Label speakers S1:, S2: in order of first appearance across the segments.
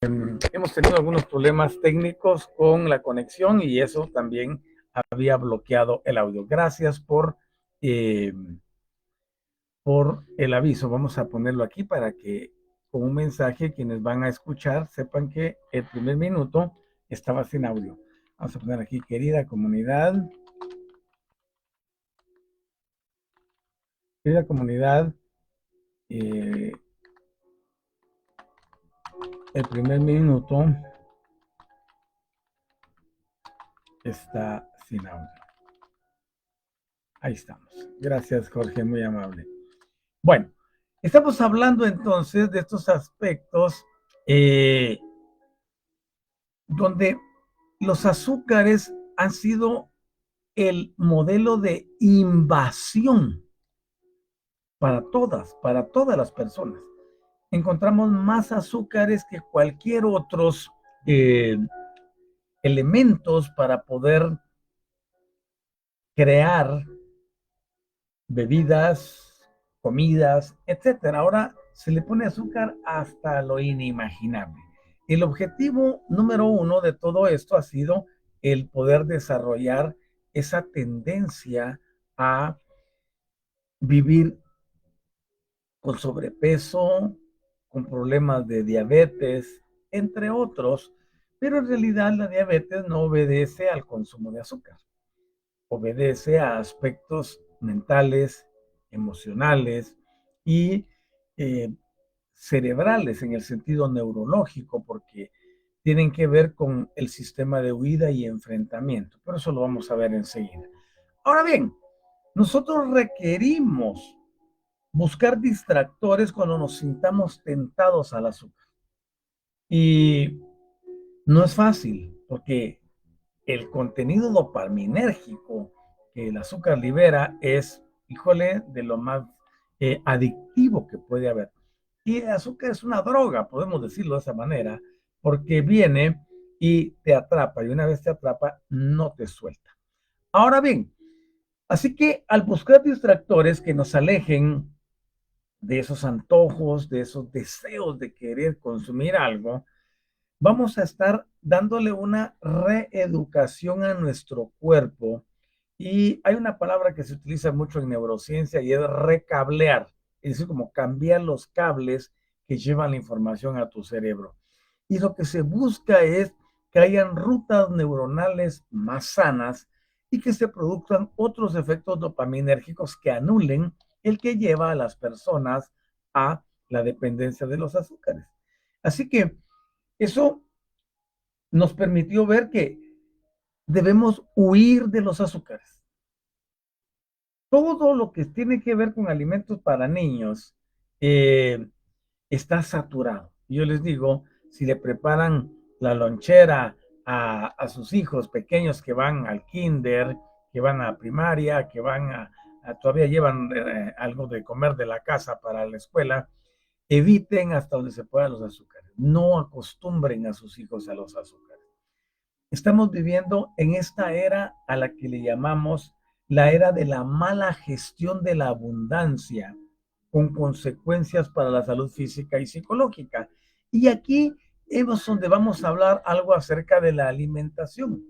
S1: Hemos tenido algunos problemas técnicos con la conexión y eso también había bloqueado el audio. Gracias por el aviso. Vamos a ponerlo aquí para que con un mensaje quienes van a escuchar sepan que el primer minuto estaba sin audio. Vamos a poner aquí, querida comunidad. Querida comunidad, el primer minuto está sin audio. Ahí estamos. Gracias, Jorge, muy amable. Bueno, estamos hablando entonces de estos aspectos donde los azúcares han sido el modelo de invasión para todas las personas. Encontramos más azúcares que cualquier otros elementos para poder crear bebidas, comidas, etcétera. Ahora se le pone azúcar hasta lo inimaginable. El objetivo número uno de todo esto ha sido el poder desarrollar esa tendencia a vivir con sobrepeso, con problemas de diabetes, entre otros, pero en realidad la diabetes no obedece al consumo de azúcar, obedece a aspectos mentales, emocionales y eh, cerebrales en el sentido neurológico, porque tienen que ver con el sistema de huida y enfrentamiento. Pero eso lo vamos a ver enseguida. Ahora bien, nosotros requerimos buscar distractores cuando nos sintamos tentados al azúcar. Y no es fácil, porque el contenido dopaminérgico que el azúcar libera es, híjole, de lo más adictivo que puede haber. Y el azúcar es una droga, podemos decirlo de esa manera, porque viene y te atrapa, y una vez te atrapa, no te suelta. Ahora bien, así que al buscar distractores que nos alejen de esos antojos, de esos deseos de querer consumir algo, vamos a estar dándole una reeducación a nuestro cuerpo. Y hay una palabra que se utiliza mucho en neurociencia y es recablear, es decir, como cambiar los cables que llevan la información a tu cerebro. Y lo que se busca es que hayan rutas neuronales más sanas y que se produzcan otros efectos dopaminérgicos que anulen el que lleva a las personas a la dependencia de los azúcares. Así que eso nos permitió ver que debemos huir de los azúcares. Todo lo que tiene que ver con alimentos para niños eh, está saturado. Yo les digo, si le preparan la lonchera a sus hijos pequeños que van al kinder, que van a primaria, que van todavía llevan algo de comer de la casa para la escuela, eviten hasta donde se pueda los azúcares. No acostumbren a sus hijos a los azúcares. Estamos viviendo en esta era a la que le llamamos la era de la mala gestión de la abundancia, con consecuencias para la salud física y psicológica. Y aquí es donde vamos a hablar algo acerca de la alimentación.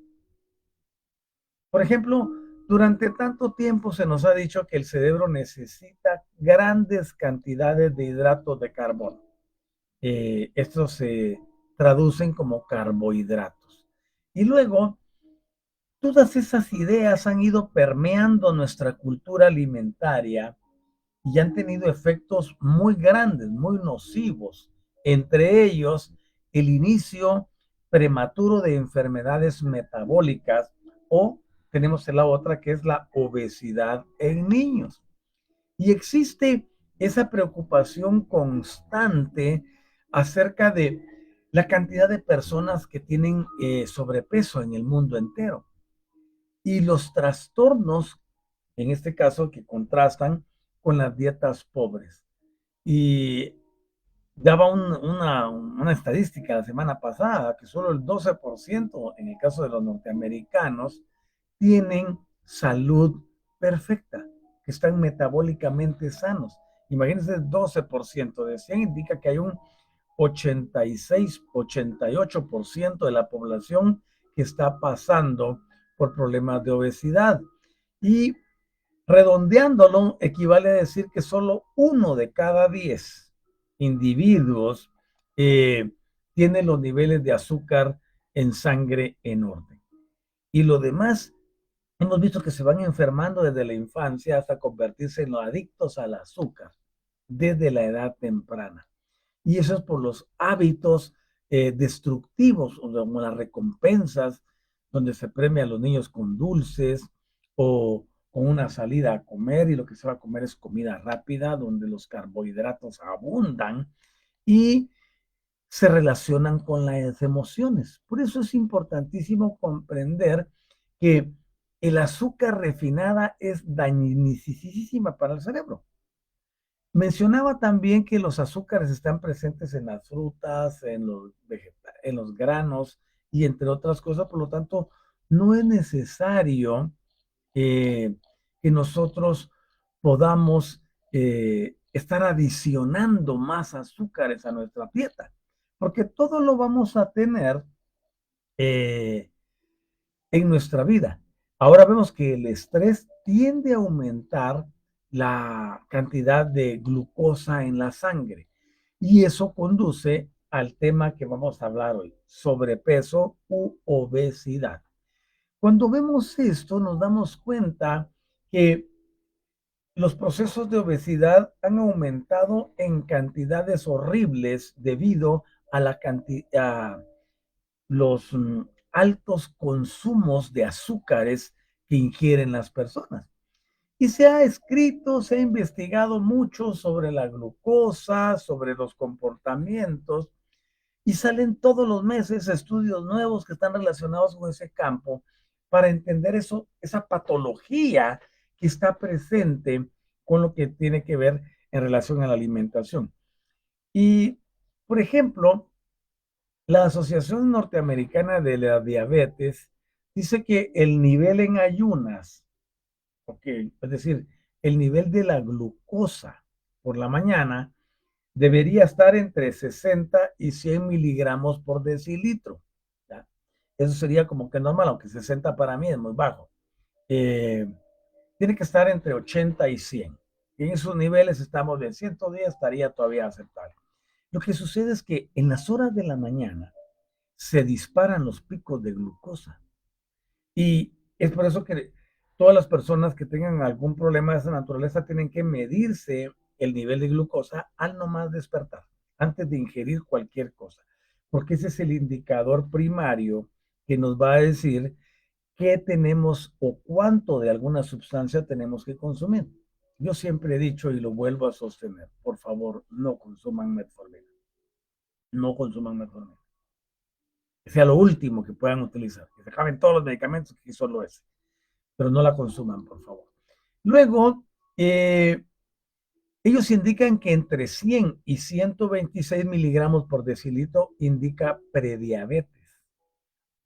S1: Por ejemplo, durante tanto tiempo se nos ha dicho que el cerebro necesita grandes cantidades de hidratos de carbono. Estos se traducen como carbohidratos. Y luego, todas esas ideas han ido permeando nuestra cultura alimentaria y han tenido efectos muy grandes, muy nocivos, entre ellos el inicio prematuro de enfermedades metabólicas o tenemos la otra que es la obesidad en niños. Y existe esa preocupación constante acerca de la cantidad de personas que tienen sobrepeso en el mundo entero y los trastornos, en este caso, que contrastan con las dietas pobres. Y daba una estadística la semana pasada que solo el 12% en el caso de los norteamericanos tienen salud perfecta, que están metabólicamente sanos. Imagínense, 12% de 100 indica que hay 86, 88% de la población que está pasando por problemas de obesidad. Y redondeándolo, equivale a decir que solo 1 de cada 10 individuos tiene los niveles de azúcar en sangre en orden. Y lo demás, hemos visto que se van enfermando desde la infancia hasta convertirse en los adictos al azúcar desde la edad temprana. Y eso es por los hábitos destructivos, como las recompensas, donde se premia a los niños con dulces o con una salida a comer, y lo que se va a comer es comida rápida, donde los carbohidratos abundan y se relacionan con las emociones. Por eso es importantísimo comprender que el azúcar refinada es dañinísima para el cerebro. Mencionaba también que los azúcares están presentes en las frutas, en los granos y entre otras cosas, por lo tanto, no es necesario eh, que nosotros podamos estar adicionando más azúcares a nuestra dieta, porque todo lo vamos a tener eh, en nuestra vida. Ahora vemos que el estrés tiende a aumentar la cantidad de glucosa en la sangre y eso conduce al tema que vamos a hablar hoy, sobrepeso u obesidad. Cuando vemos esto, nos damos cuenta que los procesos de obesidad han aumentado en cantidades horribles debido a la cantidad, los altos consumos de azúcares que ingieren las personas. Y se ha escrito, se ha investigado mucho sobre la glucosa, sobre los comportamientos, y salen todos los meses estudios nuevos que están relacionados con ese campo para entender eso, esa patología que está presente con lo que tiene que ver en relación a la alimentación. Y, por ejemplo, la Asociación Norteamericana de la Diabetes dice que el nivel en ayunas, okay, es decir, el nivel de la glucosa por la mañana debería estar entre 60 y 100 miligramos por decilitro. ¿Ya? Eso sería como que normal, aunque 60 para mí es muy bajo. Eh, Tiene que estar entre 80 y 100. Y en esos niveles estamos bien. 110 estaría todavía aceptable. Lo que sucede es que en las horas de la mañana se disparan los picos de glucosa. Y es por eso que todas las personas que tengan algún problema de esa naturaleza tienen que medirse el nivel de glucosa al nomás despertar, antes de ingerir cualquier cosa, porque ese es el indicador primario que nos va a decir qué tenemos o cuánto de alguna sustancia tenemos que consumir. Yo siempre he dicho y lo vuelvo a sostener, por favor, no consuman metformina, no consuman metformina, que sea lo último que puedan utilizar, que se acaben todos los medicamentos que solo es, pero no la consuman, por favor. Luego, ellos indican que entre 100 y 126 miligramos por decilitro indica prediabetes.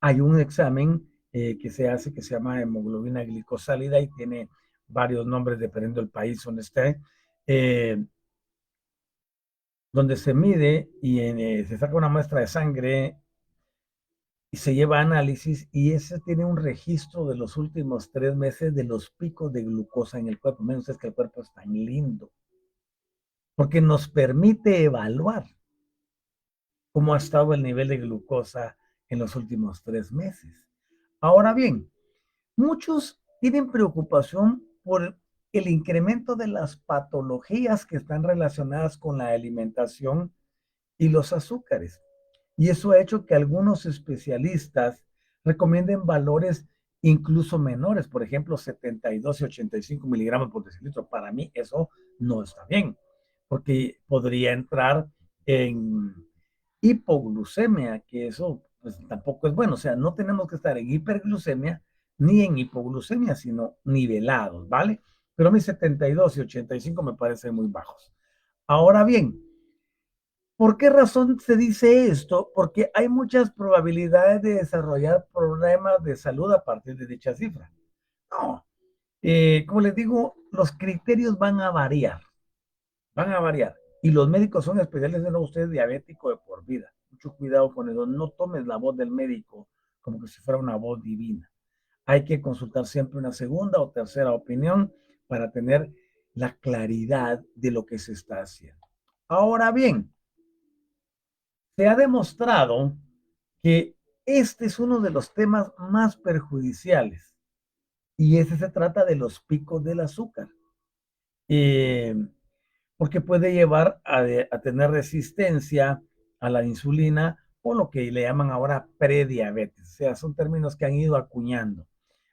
S1: Hay un examen que se hace que se llama hemoglobina glicosálida y tiene varios nombres dependiendo del país donde esté, eh, donde se mide y se saca una muestra de sangre y se lleva a análisis, y ese tiene un registro de los últimos 3 meses de los picos de glucosa en el cuerpo. Menos es que el cuerpo es tan lindo, porque nos permite evaluar cómo ha estado el nivel de glucosa en los últimos 3 meses. Ahora bien, muchos tienen preocupación por el incremento de las patologías que están relacionadas con la alimentación y los azúcares. Y eso ha hecho que algunos especialistas recomienden valores incluso menores, por ejemplo, 72 y 85 miligramos por decilitro. Para mí eso no está bien, porque podría entrar en hipoglucemia, que eso pues, tampoco es bueno. O sea, no tenemos que estar en hiperglucemia ni en hipoglucemia, sino nivelados, ¿vale? Pero a mí 72 y 85 me parecen muy bajos. Ahora bien, ¿por qué razón se dice esto? Porque hay muchas probabilidades de desarrollar problemas de salud a partir de dicha cifra. No, como les digo, los criterios van a variar, van a variar. Y los médicos son especiales en usted es diabético de por vida. Mucho cuidado con eso. No tomes la voz del médico como que si fuera una voz divina. Hay que consultar siempre una segunda o tercera opinión para tener la claridad de lo que se está haciendo. Ahora bien, se ha demostrado que este es uno de los temas más perjudiciales y ese se trata de los picos del azúcar, eh, porque puede llevar a tener resistencia a la insulina o lo que le llaman ahora prediabetes. O sea, son términos que han ido acuñando.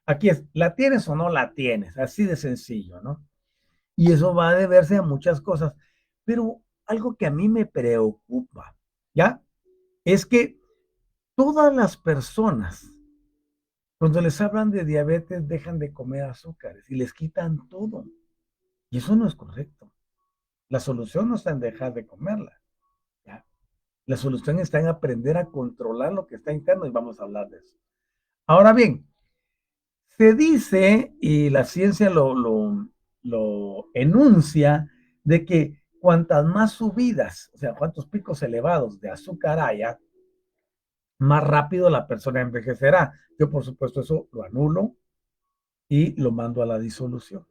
S1: Aquí es, ¿la tienes o no la tienes? Así de sencillo, ¿no? Y eso va a deberse a muchas cosas. Pero algo que a mí me preocupa, ¿ya? Es que todas las personas, cuando les hablan de diabetes, dejan de comer azúcares y les quitan todo. Y eso no es correcto. La solución no está en dejar de comerla, ¿ya? La solución está en aprender a controlar lo que está interno y vamos a hablar de eso. Ahora bien, se dice, y la ciencia lo enuncia, de que cuantas más subidas, o sea, cuantos picos elevados de azúcar haya, más rápido la persona envejecerá. Yo, por supuesto, eso lo anulo y lo mando a la disolución.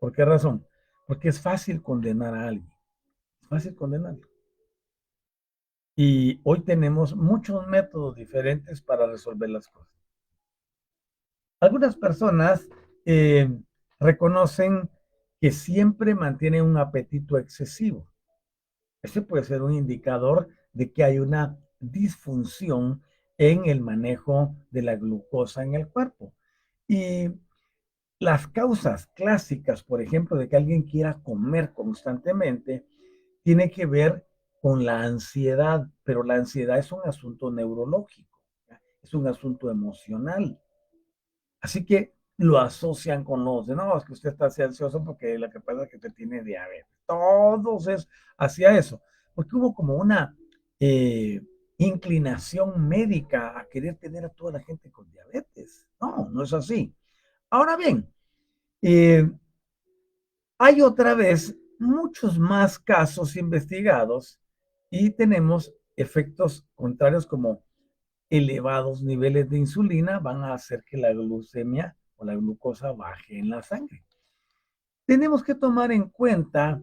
S1: ¿Por qué razón? Porque es fácil condenar a alguien. Es fácil condenarlo. Y hoy tenemos muchos métodos diferentes para resolver las cosas. Algunas personas eh, reconocen que siempre mantienen un apetito excesivo. Ese puede ser un indicador de que hay una disfunción en el manejo de la glucosa en el cuerpo. Y las causas clásicas, por ejemplo, de que alguien quiera comer constantemente, tiene que ver con la ansiedad, pero la ansiedad es un asunto neurológico, ¿ya? Es un asunto emocional. Así que lo asocian con los de, no, es que usted está así ansioso porque lo que pasa es que usted tiene diabetes. Todos es hacia eso, porque hubo como una eh, inclinación médica a querer tener a toda la gente con diabetes. No, no es así. Ahora bien, eh, hay otra vez muchos más casos investigados y tenemos efectos contrarios como elevados niveles de insulina van a hacer que la glucemia o la glucosa baje en la sangre. Tenemos que tomar en cuenta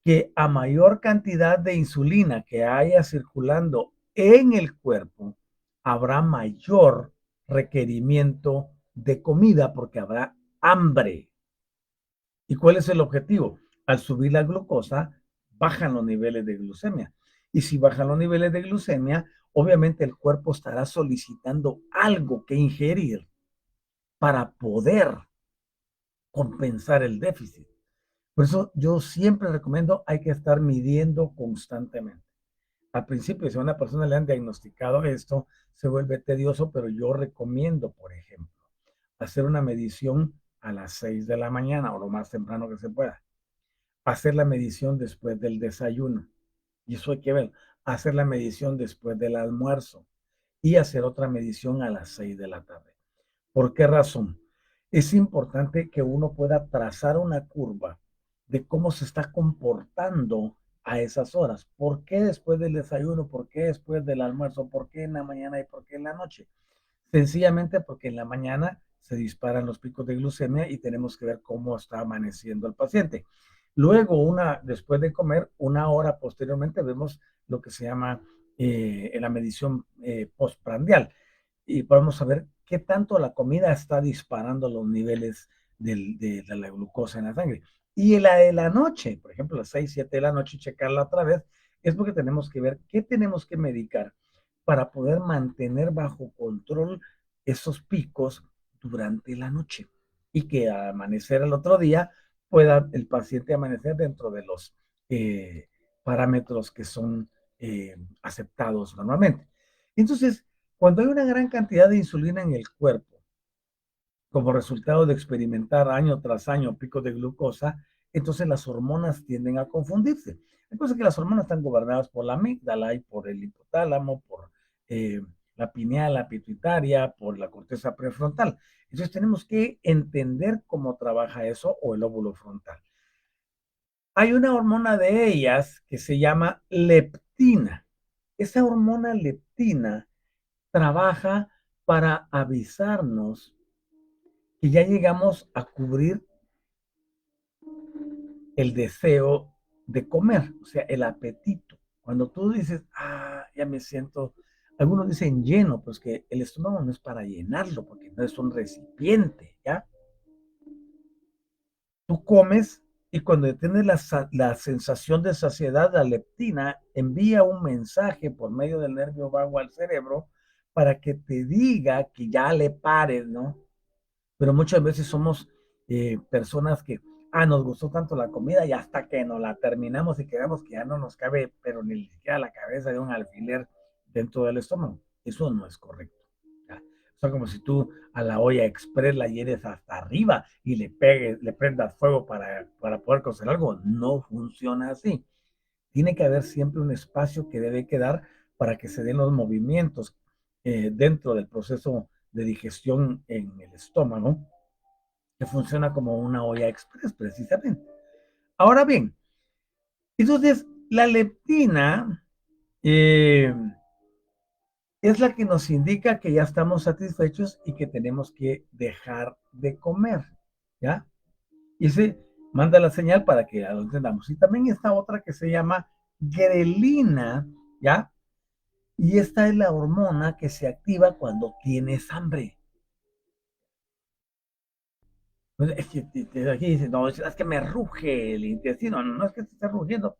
S1: que a mayor cantidad de insulina que haya circulando en el cuerpo, habrá mayor requerimiento de comida porque habrá hambre. ¿Y cuál es el objetivo? Al subir la glucosa, bajan los niveles de glucemia. Y si bajan los niveles de glucemia, obviamente el cuerpo estará solicitando algo que ingerir para poder compensar el déficit. Por eso yo siempre recomiendo, hay que estar midiendo constantemente. Al principio, si a una persona le han diagnosticado esto, se vuelve tedioso, pero yo recomiendo, por ejemplo, hacer una medición a las 6 de la mañana o lo más temprano que se pueda. Hacer la medición después del desayuno. Y eso hay que ver. Hacer la medición después del almuerzo y hacer otra medición a las 6 de la tarde. ¿Por qué razón? Es importante que uno pueda trazar una curva de cómo se está comportando a esas horas. ¿Por qué después del desayuno? ¿Por qué después del almuerzo? ¿Por qué en la mañana y por qué en la noche? Sencillamente porque en la mañana se disparan los picos de glucemia y tenemos que ver cómo está amaneciendo el paciente. Luego, después de comer, una hora posteriormente, vemos lo que se llama la medición postprandial y podemos saber qué tanto la comida está disparando los niveles de la glucosa en la sangre. Y la de la noche, por ejemplo, a las 6, 7 de la noche, checarla otra vez, es porque tenemos que ver qué tenemos que medicar para poder mantener bajo control esos picos durante la noche y que al amanecer el otro día pueda el paciente amanecer dentro de los parámetros que son aceptados normalmente. Entonces, cuando hay una gran cantidad de insulina en el cuerpo, como resultado de experimentar año tras año picos de glucosa, entonces las hormonas tienden a confundirse. Entonces que las hormonas están gobernadas por la amígdala y por el hipotálamo, por eh, la pineal, la pituitaria, por la corteza prefrontal. Entonces tenemos que entender cómo trabaja eso o el óvulo frontal. Hay una hormona de ellas que se llama leptina. Esa hormona leptina trabaja para avisarnos que ya llegamos a cubrir el deseo de comer, o sea, el apetito. Cuando tú dices, ya me siento, algunos dicen lleno, pues que el estómago no es para llenarlo, porque no es un recipiente, ¿ya? Tú comes y cuando tienes la sensación de saciedad, la leptina envía un mensaje por medio del nervio vago al cerebro para que te diga que ya le pares, ¿no? Pero muchas veces somos personas que, nos gustó tanto la comida y hasta que nos la terminamos y quedamos que ya no nos cabe, pero ni siquiera la cabeza de un alfiler dentro del estómago. Eso no es correcto. ¿Ya? O sea, como si tú a la olla express la lleves hasta arriba y le pegues, le prendas fuego para poder cocer algo. No funciona así. Tiene que haber siempre un espacio que debe quedar para que se den los movimientos dentro del proceso de digestión en el estómago, que funciona como una olla express precisamente. Ahora bien, entonces la leptina eh, es la que nos indica que ya estamos satisfechos y que tenemos que dejar de comer, ¿ya? Y se manda la señal para que lo entendamos. Y también está otra que se llama grelina, ¿ya? Y esta es la hormona que se activa cuando tienes hambre. Pues es que aquí dice, no, es que me ruge el intestino. No, no es que te esté rugiendo.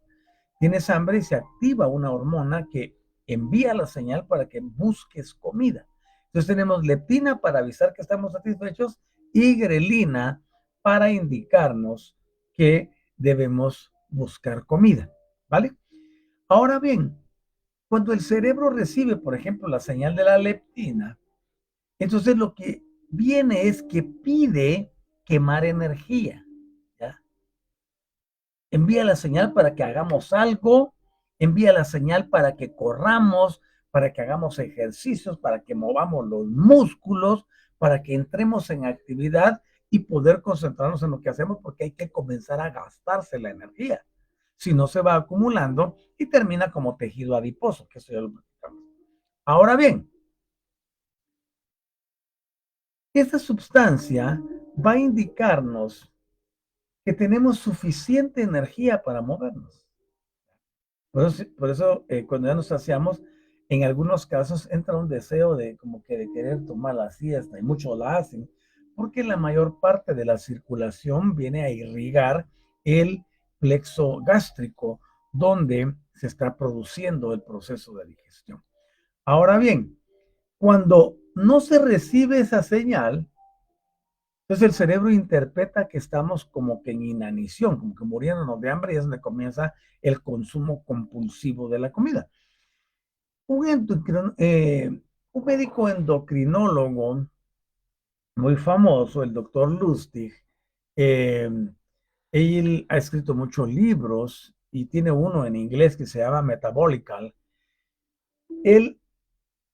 S1: Tienes hambre y se activa una hormona que envía la señal para que busques comida. Entonces tenemos leptina para avisar que estamos satisfechos y grelina para indicarnos que debemos buscar comida. ¿Vale? Ahora bien, cuando el cerebro recibe, por ejemplo, la señal de la leptina, entonces lo que viene es que pide quemar energía, ¿ya? Envía la señal para que hagamos algo, envía la señal para que corramos, para que hagamos ejercicios, para que movamos los músculos, para que entremos en actividad y poder concentrarnos en lo que hacemos porque hay que comenzar a gastarse la energía. Si no, se va acumulando y termina como tejido adiposo, que eso ya lo platicamos. Ahora bien, esta sustancia va a indicarnos que tenemos suficiente energía para movernos. Por eso cuando ya nos saciamos, en algunos casos entra un deseo de como que de querer tomar la siesta, y muchos la hacen, porque la mayor parte de la circulación viene a irrigar el plexo gástrico, donde se está produciendo el proceso de digestión. Ahora bien, cuando no se recibe esa señal, entonces el cerebro interpreta que estamos como que en inanición, como que muriéndonos de hambre y es donde comienza el consumo compulsivo de la comida. Un, un médico endocrinólogo muy famoso, el doctor Lustig, eh, él ha escrito muchos libros y tiene uno en inglés que se llama Metabolical. Él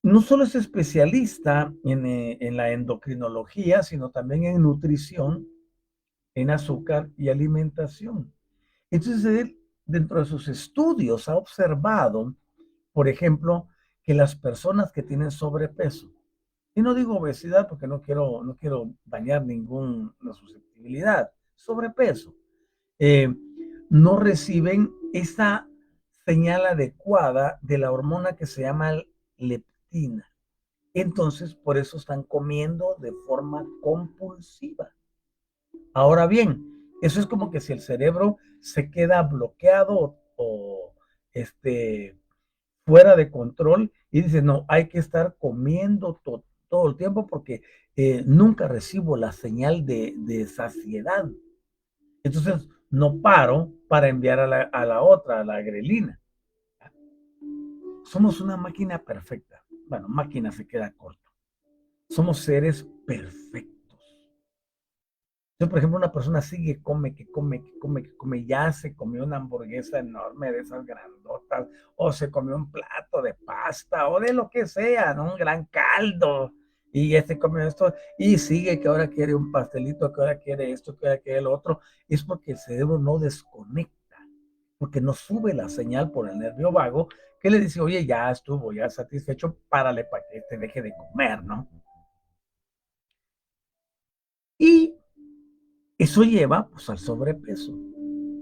S1: no solo es especialista en la endocrinología, sino también en nutrición, en azúcar y alimentación. Entonces, él, dentro de sus estudios, ha observado, por ejemplo, que las personas que tienen sobrepeso, y no digo obesidad porque no quiero dañar ninguna susceptibilidad, sobrepeso, eh, no reciben esa señal adecuada de la hormona que se llama leptina. Entonces, por eso están comiendo de forma compulsiva. Ahora bien, eso es como que si el cerebro se queda bloqueado o este, fuera de control y dice, no, hay que estar comiendo todo el tiempo porque nunca recibo la señal de saciedad. Entonces, no paro para enviar a la otra, a la grelina. Somos una máquina perfecta. Bueno, máquina se queda corto. Somos seres perfectos. Yo, por ejemplo, una persona sigue, come, que come, que come, que come, ya se comió una hamburguesa enorme de esas grandotas, o se comió un plato de pasta, o de lo que sea, ¿no? Un gran caldo, y ya se comió esto, y sigue que ahora quiere un pastelito, que ahora quiere esto, que ahora quiere lo otro, es porque el cerebro no desconecta. porque no sube la señal por el nervio vago que le dice, oye, ya estuvo, ya satisfecho, párale para que te deje de comer, ¿no? Y eso lleva pues al sobrepeso,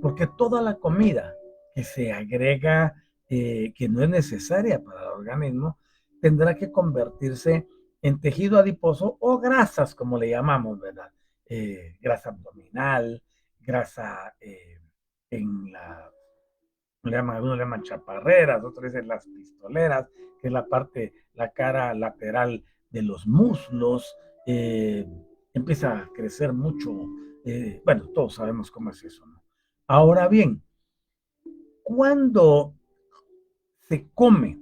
S1: porque toda la comida que se agrega, que no es necesaria para el organismo, tendrá que convertirse en tejido adiposo o grasas, como le llamamos, ¿verdad? Grasa abdominal, grasa en la, le llaman, algunos le llaman chaparreras, otros dicen las pistoleras, que es la parte, la cara lateral de los muslos, eh, empieza a crecer mucho, bueno, todos sabemos cómo es eso, ¿no? Ahora bien, cuando se come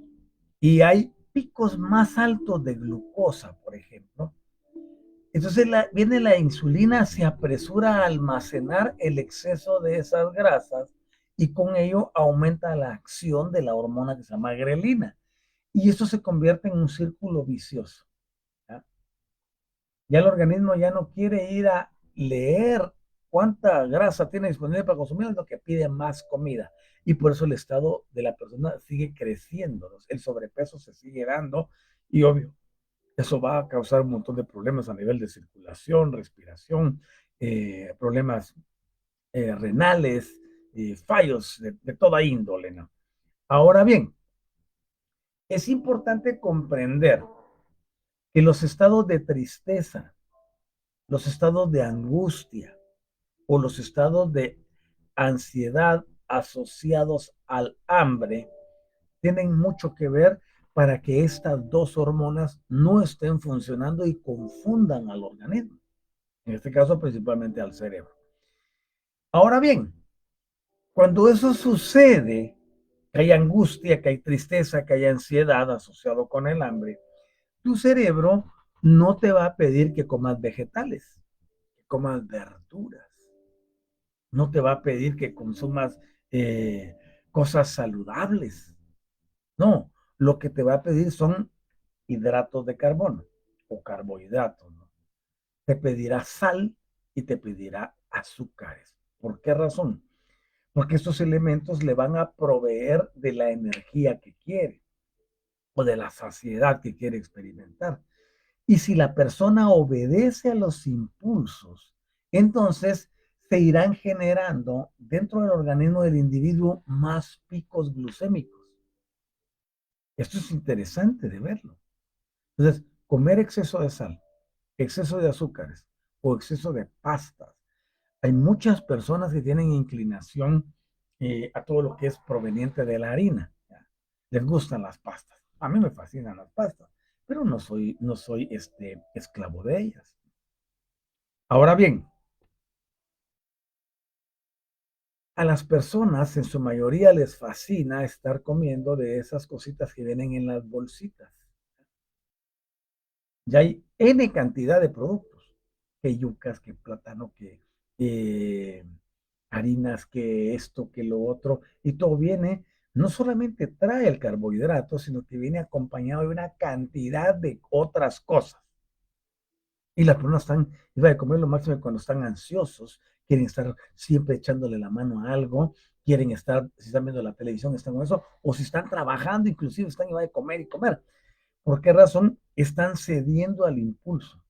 S1: y hay picos más altos de glucosa, por ejemplo, entonces viene la insulina, se apresura a almacenar el exceso de esas grasas y con ello aumenta la acción de la hormona que se llama grelina. Y esto se convierte en un círculo vicioso. ¿Ya? Ya el organismo ya no quiere ir a leer cuánta grasa tiene disponible para consumir, lo que pide más comida. Y por eso el estado de la persona sigue creciendo, ¿no? El sobrepeso se sigue dando y obvio, eso va a causar un montón de problemas a nivel de circulación, respiración, problemas renales, fallos de toda índole, ¿no? Ahora bien, es importante comprender que los estados de tristeza, los estados de angustia o los estados de ansiedad asociados al hambre tienen mucho que ver para que estas dos hormonas no estén funcionando y confundan al organismo. En este caso principalmente al cerebro. Ahora bien, cuando eso sucede, que hay angustia, que hay tristeza, que hay ansiedad asociado con el hambre, tu cerebro no te va a pedir que comas vegetales, que comas verduras, no te va a pedir que consumas eh, cosas saludables. No, lo que te va a pedir son hidratos de carbono o carbohidratos, ¿no? Te pedirá sal y te pedirá azúcares. ¿Por qué razón? Porque estos elementos le van a proveer de la energía que quiere o de la saciedad que quiere experimentar. Y si la persona obedece a los impulsos, entonces se irán generando dentro del organismo del individuo más picos glucémicos. Esto es interesante de verlo. Entonces, comer exceso de sal, exceso de azúcares o exceso de pastas. Hay muchas personas que tienen inclinación a todo lo que es proveniente de la harina. ¿Ya? Les gustan las pastas. A mí me fascinan las pastas, pero no soy esclavo de ellas. Ahora bien, a las personas en su mayoría les fascina estar comiendo de esas cositas que vienen en las bolsitas. Ya hay N cantidad de productos, que yucas, que plátano, que eh, harinas, que esto, que lo otro, y todo viene, no solamente trae el carbohidrato, sino que viene acompañado de una cantidad de otras cosas. Y las personas están, iba a comer lo máximo cuando están ansiosos, quieren estar siempre echándole la mano a algo, quieren estar, si están viendo la televisión, están con eso, o si están trabajando, inclusive están y va a comer y comer. ¿Por qué razón? Están cediendo al impulso.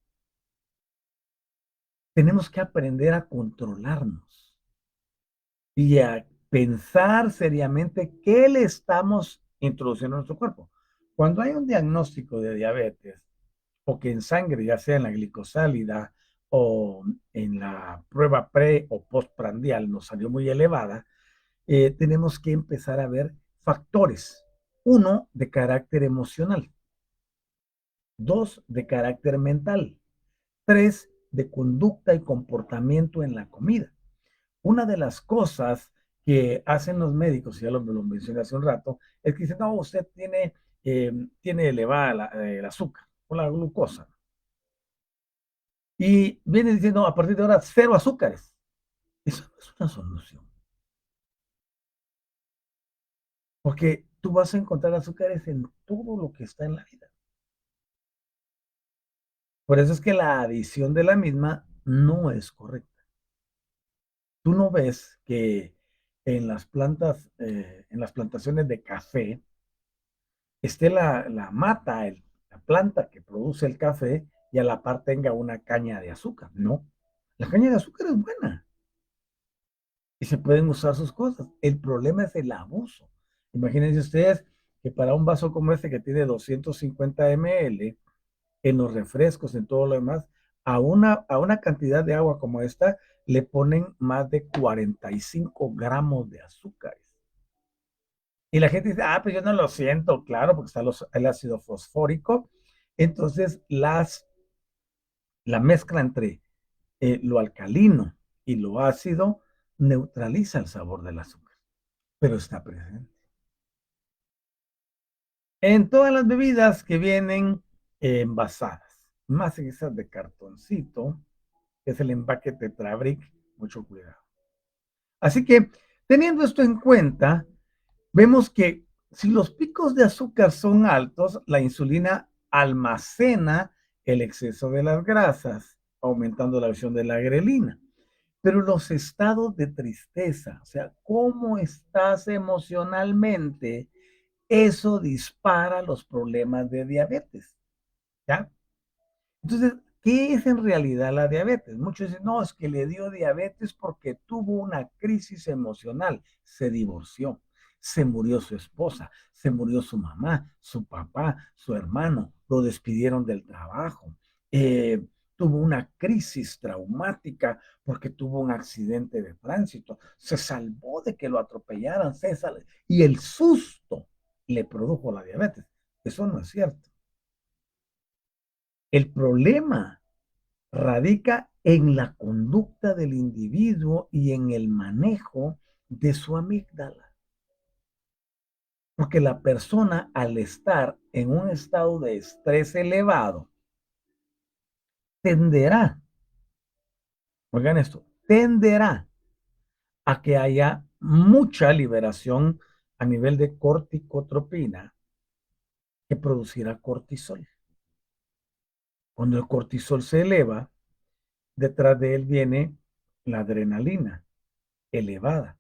S1: Tenemos que aprender a controlarnos y a pensar seriamente qué le estamos introduciendo a nuestro cuerpo. Cuando hay un diagnóstico de diabetes, o que en sangre, ya sea en la glicosálida o en la prueba pre o postprandial nos salió muy elevada, tenemos que empezar a ver factores. Uno, de carácter emocional. Dos, de carácter mental. Tres, de conducta y comportamiento en la comida. Una de las cosas que hacen los médicos, y ya lo mencioné hace un rato, es que dicen, no, usted tiene elevada el azúcar o la glucosa. Y viene diciendo a partir de ahora cero azúcares. Eso no es una solución, porque tú vas a encontrar azúcares en todo lo que está en la vida. Por eso es que la adición de la misma no es correcta. Tú no ves que en las plantaciones de café, esté la mata, la planta que produce el café y a la par tenga una caña de azúcar. No, la caña de azúcar es buena y se pueden usar sus cosas. El problema es el abuso. Imagínense ustedes que para un vaso como este que tiene 250 ml, en los refrescos, en todo lo demás, a una cantidad de agua como esta, le ponen más de 45 gramos de azúcares. Y la gente dice, ah, pues yo no lo siento, claro, porque está el ácido fosfórico. Entonces, la mezcla entre lo alcalino y lo ácido neutraliza el sabor del azúcar, pero está presente. En todas las bebidas que vienen envasadas, más en esas de cartoncito, que es el empaque Tetrabric, mucho cuidado. Así que, teniendo esto en cuenta, vemos que si los picos de azúcar son altos, la insulina almacena el exceso de las grasas, aumentando la acción de la grelina. Pero los estados de tristeza, o sea, cómo estás emocionalmente, eso dispara los problemas de diabetes, ¿ya? Entonces, ¿qué es en realidad la diabetes? Muchos dicen, no, es que le dio diabetes porque tuvo una crisis emocional, se divorció, se murió su esposa, se murió su mamá, su papá, su hermano, lo despidieron del trabajo, tuvo una crisis traumática porque tuvo un accidente de tránsito, se salvó de que lo atropellaran, y el susto le produjo la diabetes. Eso no es cierto. El problema radica en la conducta del individuo y en el manejo de su amígdala. Porque la persona, al estar en un estado de estrés elevado, tenderá, oigan esto, tenderá a que haya mucha liberación a nivel de corticotropina que producirá cortisol. Cuando el cortisol se eleva, detrás de él viene la adrenalina elevada.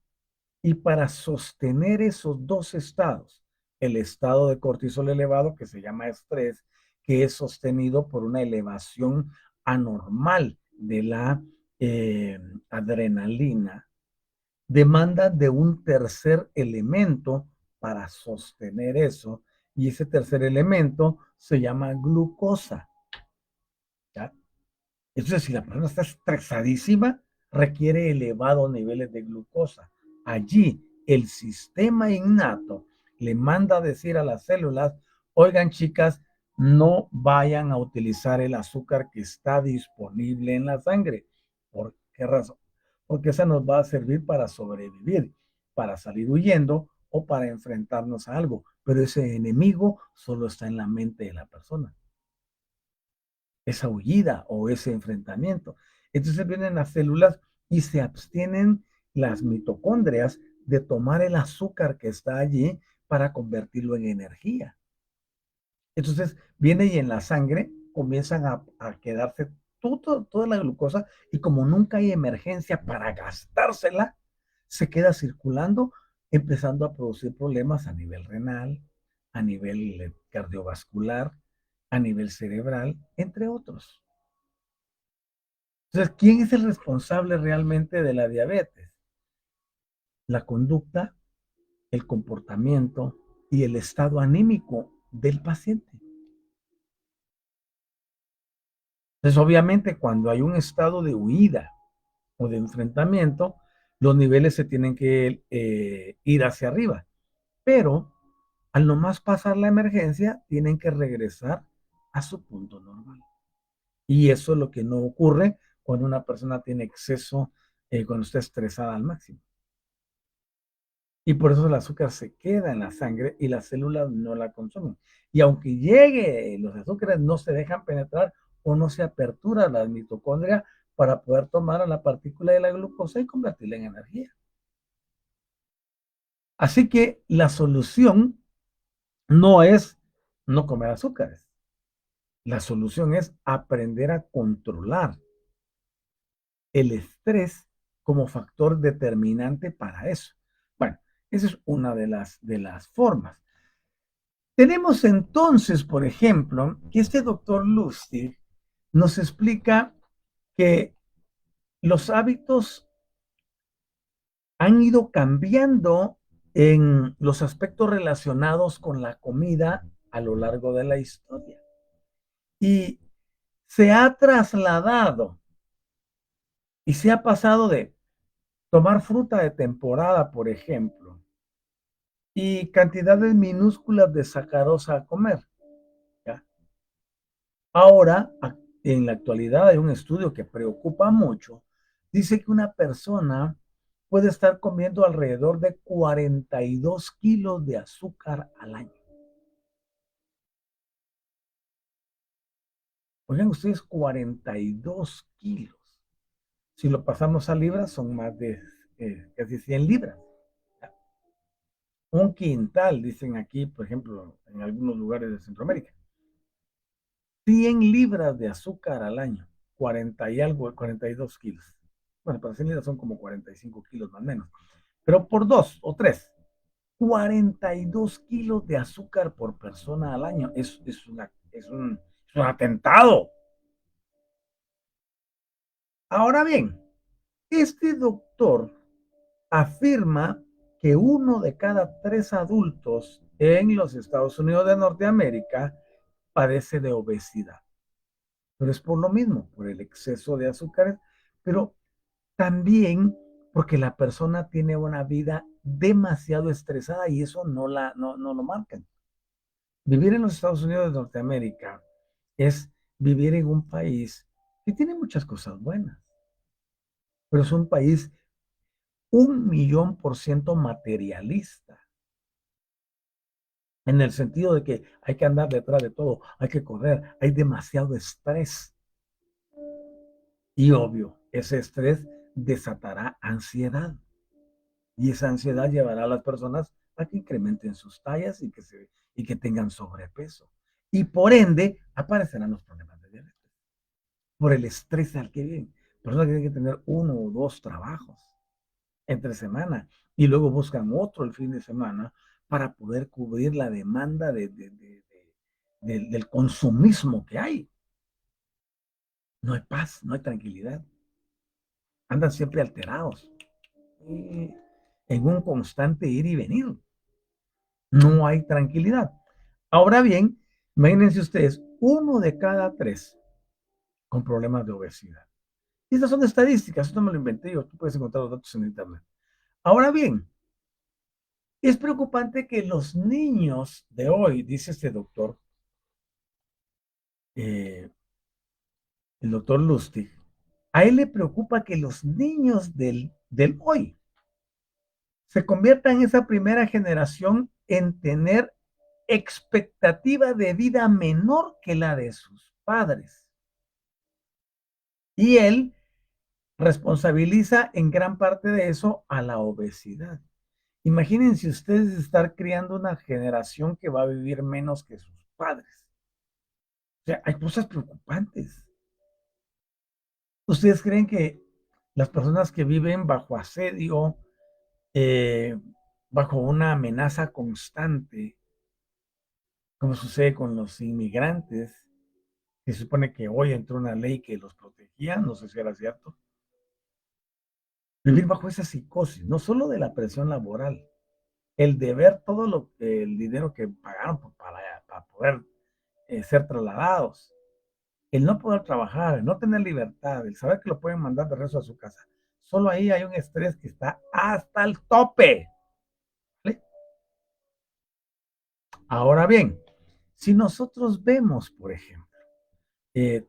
S1: Y para sostener esos dos estados, el estado de cortisol elevado, que se llama estrés, que es sostenido por una elevación anormal de la adrenalina, demanda de un tercer elemento para sostener eso, y ese tercer elemento se llama glucosa. ¿Ya? Entonces, si la persona está estresadísima, requiere elevados niveles de glucosa. Allí, el sistema innato le manda a decir a las células, oigan chicas, no vayan a utilizar el azúcar que está disponible en la sangre. ¿Por qué razón? Porque esa nos va a servir para sobrevivir, para salir huyendo o para enfrentarnos a algo. Pero ese enemigo solo está en la mente de la persona, esa huida o ese enfrentamiento. Entonces vienen las células y se abstienen las mitocondrias de tomar el azúcar que está allí para convertirlo en energía. Entonces viene y en la sangre comienzan a quedarse toda la glucosa, y como nunca hay emergencia para gastársela, se queda circulando, empezando a producir problemas a nivel renal, a nivel cardiovascular, a nivel cerebral, entre otros. Entonces, ¿quién es el responsable realmente de la diabetes? La conducta, el comportamiento y el estado anímico del paciente. Entonces, obviamente, cuando hay un estado de huida o de enfrentamiento, los niveles se tienen que ir hacia arriba. Pero al nomás pasar la emergencia, tienen que regresar a su punto normal. Y eso es lo que no ocurre cuando una persona tiene exceso, cuando está estresada al máximo. Y por eso el azúcar se queda en la sangre y las células no la consumen. Y aunque llegue los azúcares, no se dejan penetrar o no se apertura la mitocondria para poder tomar a la partícula de la glucosa y convertirla en energía. Así que la solución no es no comer azúcares. La solución es aprender a controlar el estrés como factor determinante para eso. Esa es una de las formas. Tenemos entonces, por ejemplo, que este doctor Lustig nos explica que los hábitos han ido cambiando en los aspectos relacionados con la comida a lo largo de la historia. Y se ha trasladado y se ha pasado de tomar fruta de temporada, por ejemplo, y cantidades minúsculas de sacarosa a comer. ¿Ya? Ahora, en la actualidad, hay un estudio que preocupa mucho. Dice que una persona puede estar comiendo alrededor de 42 kilos de azúcar al año. Oigan ustedes, 42 kilos. Si lo pasamos a libras, son más de casi 100 libras. Un quintal, dicen aquí, por ejemplo, en algunos lugares de Centroamérica. 100 libras de azúcar al año, 40 y algo, 42 kilos. Bueno, para 100 libras son como 45 kilos más o menos. Pero por dos o tres, 42 kilos de azúcar por persona al año. Es un atentado. Ahora bien, este doctor afirma que uno de cada tres adultos en los Estados Unidos de Norteamérica padece de obesidad. Pero es por lo mismo, por el exceso de azúcares, pero también porque la persona tiene una vida demasiado estresada y eso no lo marcan. Vivir en los Estados Unidos de Norteamérica es vivir en un país que tiene muchas cosas buenas, pero es un país 1,000,000% materialista, en el sentido de que hay que andar detrás de todo, hay que correr, hay demasiado estrés. Y obvio, ese estrés desatará ansiedad. Y esa ansiedad llevará a las personas a que incrementen sus tallas y que tengan sobrepeso. Y por ende, aparecerán los problemas de diabetes. Por el estrés al que viven. Personas que tienen que tener uno o dos trabajos entre semana y luego buscan otro el fin de semana para poder cubrir la demanda del consumismo que hay. No hay paz, no hay tranquilidad. Andan siempre alterados, en un constante ir y venir. No hay tranquilidad. Ahora bien, imagínense ustedes, uno de cada tres con problemas de obesidad. Y estas son estadísticas, esto me lo inventé yo, tú puedes encontrar los datos en internet. Ahora bien, es preocupante que los niños de hoy, dice este doctor, eh, el doctor Lustig, a él le preocupa que los niños del hoy se conviertan en esa primera generación en tener expectativa de vida menor que la de sus padres. Y él responsabiliza en gran parte de eso a la obesidad. Imagínense ustedes estar criando una generación que va a vivir menos que sus padres. O sea, hay cosas preocupantes. ¿Ustedes creen que las personas que viven bajo asedio, eh, bajo una amenaza constante, como sucede con los inmigrantes, que se supone que hoy entró una ley que los protegía, no sé si era cierto, vivir bajo esa psicosis, no solo de la presión laboral, el de ver todo el dinero que pagaron para poder ser trasladados, el no poder trabajar, el no tener libertad, el saber que lo pueden mandar de regreso a su casa. Solo ahí hay un estrés que está hasta el tope. ¿Vale? Ahora bien, si nosotros vemos, por ejemplo,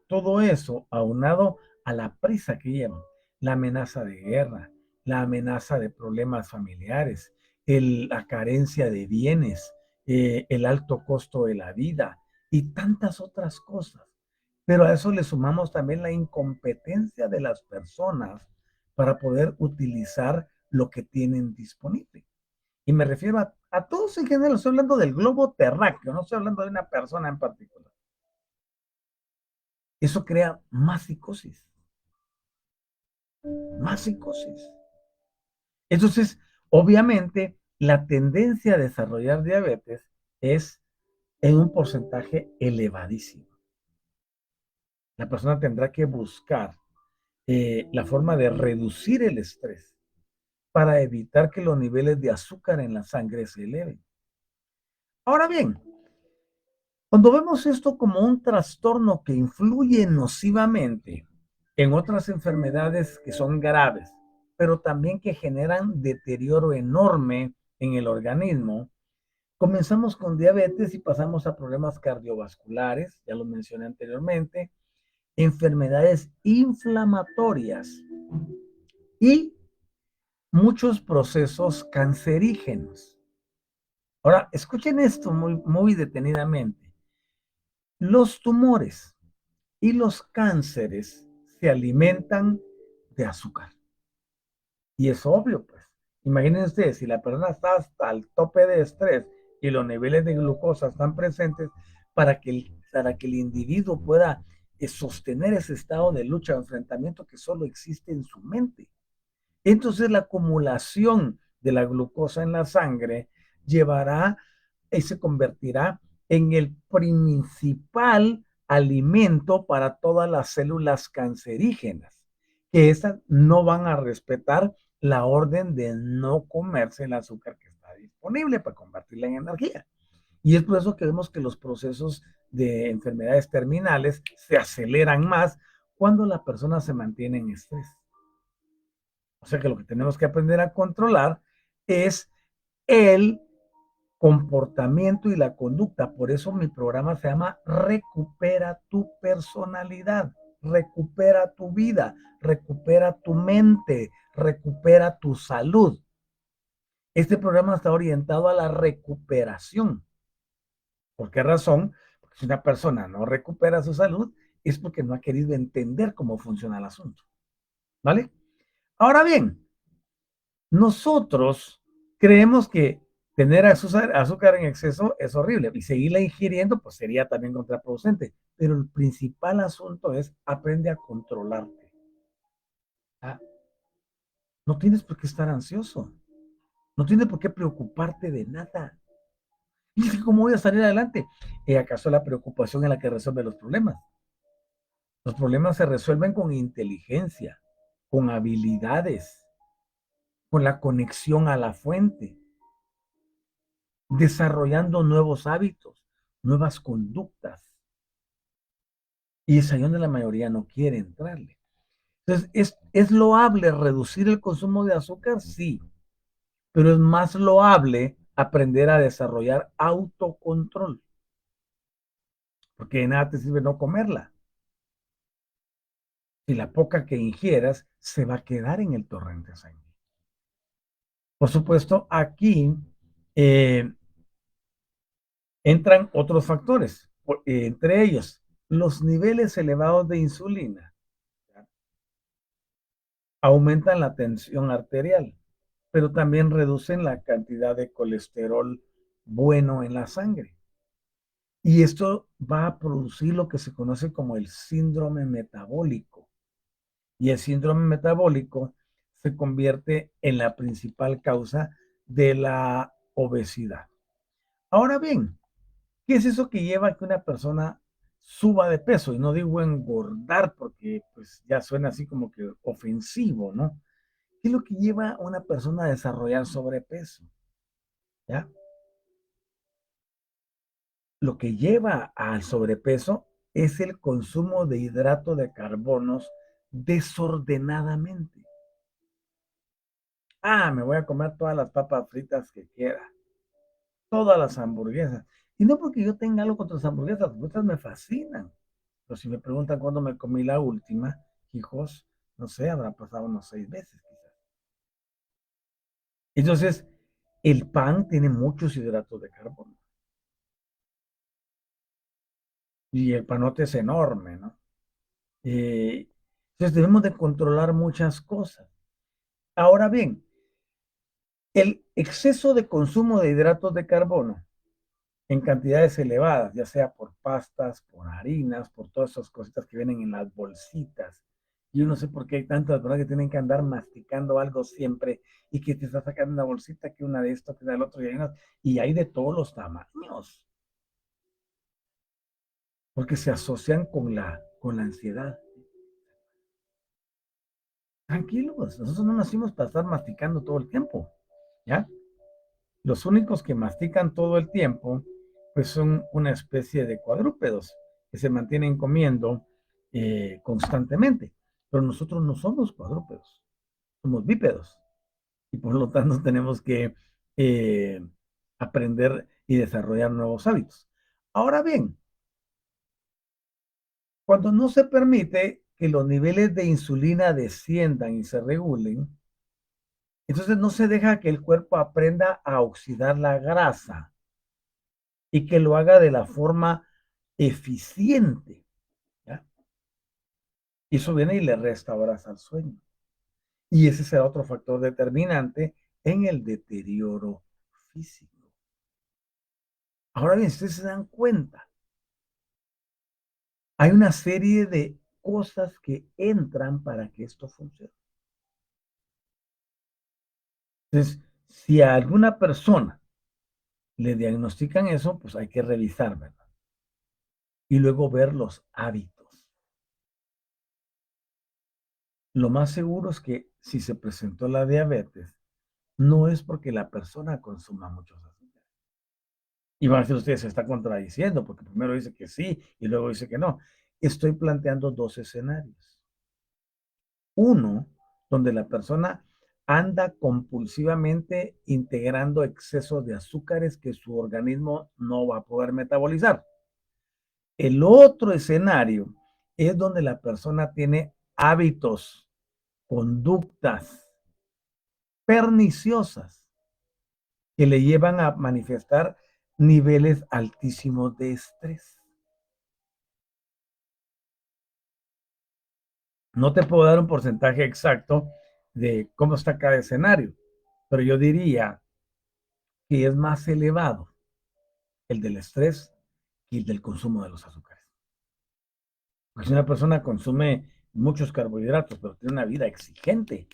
S1: todo eso aunado a la prisa que llevan, la amenaza de guerra, la amenaza de problemas familiares, la carencia de bienes, el alto costo de la vida y tantas otras cosas. Pero a eso le sumamos también la incompetencia de las personas para poder utilizar lo que tienen disponible. Y me refiero a todos en general, estoy hablando del globo terráqueo, no estoy hablando de una persona en particular. Eso crea más psicosis, más psicosis. Entonces, obviamente, la tendencia a desarrollar diabetes es en un porcentaje elevadísimo. La persona tendrá que buscar la forma de reducir el estrés para evitar que los niveles de azúcar en la sangre se eleven. Ahora bien, cuando vemos esto como un trastorno que influye nocivamente en otras enfermedades que son graves, pero también que generan deterioro enorme en el organismo, comenzamos con diabetes y pasamos a problemas cardiovasculares, ya lo mencioné anteriormente, enfermedades inflamatorias y muchos procesos cancerígenos. Ahora, escuchen esto muy detenidamente. Los tumores y los cánceres se alimentan de azúcar. Y es obvio, pues. Imaginen ustedes, si la persona está hasta el tope de estrés y los niveles de glucosa están presentes, para que el individuo pueda sostener ese estado de lucha o enfrentamiento que solo existe en su mente. Entonces la acumulación de la glucosa en la sangre llevará y se convertirá en el principal alimento para todas las células cancerígenas, que estas no van a respetar la orden de no comerse el azúcar que está disponible para convertirla en energía. Y es por eso que vemos que los procesos de enfermedades terminales se aceleran más cuando la persona se mantiene en estrés. O sea que lo que tenemos que aprender a controlar es el comportamiento y la conducta. Por eso mi programa se llama Recupera tu personalidad, recupera tu vida, recupera tu mente, recupera tu salud. Este programa está orientado a la recuperación. ¿Por qué razón? Porque si una persona no recupera su salud, es porque no ha querido entender cómo funciona el asunto. ¿Vale? Ahora bien, nosotros creemos que tener azúcar en exceso es horrible y seguirla ingiriendo pues sería también contraproducente, pero el principal asunto es aprende a controlarte. Ah, no tienes por qué estar ansioso, no tienes por qué preocuparte de nada. ¿Y cómo voy a salir adelante? ¿Acaso la preocupación es la que resuelve los problemas? Los problemas se resuelven con inteligencia, con habilidades, con la conexión a la fuente, desarrollando nuevos hábitos, nuevas conductas. Y es ahí donde la mayoría no quiere entrarle. Entonces, ¿es loable reducir el consumo de azúcar? Sí, pero es más loable aprender a desarrollar autocontrol, porque de nada te sirve no comerla. Si la poca que ingieras se va a quedar en el torrente sanguíneo. Por supuesto, aquí eh, entran otros factores, entre ellos los niveles elevados de insulina aumentan la tensión arterial, pero también reducen la cantidad de colesterol bueno en la sangre. Y esto va a producir lo que se conoce como el síndrome metabólico. Y el síndrome metabólico se convierte en la principal causa de la obesidad. Ahora bien, ¿qué es eso que lleva a que una persona suba de peso? Y no digo engordar porque pues ya suena así como que ofensivo, ¿no? ¿Qué es lo que lleva a una persona a desarrollar sobrepeso? ¿Ya? Lo que lleva al sobrepeso es el consumo de hidrato de carbonos desordenadamente. Me voy a comer todas las papas fritas que quiera, todas las hamburguesas. Y no porque yo tenga algo contra las hamburguesas me fascinan. Pero si me preguntan cuándo me comí la última, hijos, no sé, habrá pasado unos 6 meses quizás. Entonces, el pan tiene muchos hidratos de carbono y el panote es enorme, ¿no? Eh, entonces debemos de controlar muchas cosas. Ahora bien, el exceso de consumo de hidratos de carbono en cantidades elevadas, ya sea por pastas, por harinas, por todas esas cositas que vienen en las bolsitas, Yo no sé por qué hay tantas personas que tienen que andar masticando algo siempre y que te está sacando una bolsita, que una de esto, que del otro, y hay de todos los tamaños, porque se asocian con la ansiedad. Tranquilos, nosotros no nacimos para estar masticando todo el tiempo, ¿ya? Los únicos que mastican todo el tiempo, pues son una especie de cuadrúpedos que se mantienen comiendo constantemente. Pero nosotros no somos cuadrúpedos, somos bípedos. Y por lo tanto tenemos que eh, aprender y desarrollar nuevos hábitos. Ahora bien, cuando no se permite que los niveles de insulina desciendan y se regulen, entonces no se deja que el cuerpo aprenda a oxidar la grasa y que lo haga de la forma eficiente, ¿ya? Y eso viene y le resta horas al sueño. Y ese será otro factor determinante en el deterioro físico. Ahora bien, si ustedes se dan cuenta, hay una serie de cosas que entran para que esto funcione. Entonces, si a alguna persona le diagnostican eso, pues hay que revisar, ¿verdad? Y luego ver los hábitos. Lo más seguro es que si se presentó la diabetes, no es porque la persona consuma muchos azúcares. Y van a decir ustedes, se está contradiciendo, porque primero dice que sí y luego dice que no. Estoy planteando dos escenarios. Uno, donde la persona anda compulsivamente integrando exceso de azúcares que su organismo no va a poder metabolizar. El otro escenario es donde la persona tiene hábitos, conductas perniciosas que le llevan a manifestar niveles altísimos de estrés. No te puedo dar un porcentaje exacto de cómo está cada escenario, pero yo diría que es más elevado el del estrés que el del consumo de los azúcares. Porque si una persona consume muchos carbohidratos, pero tiene una vida exigente,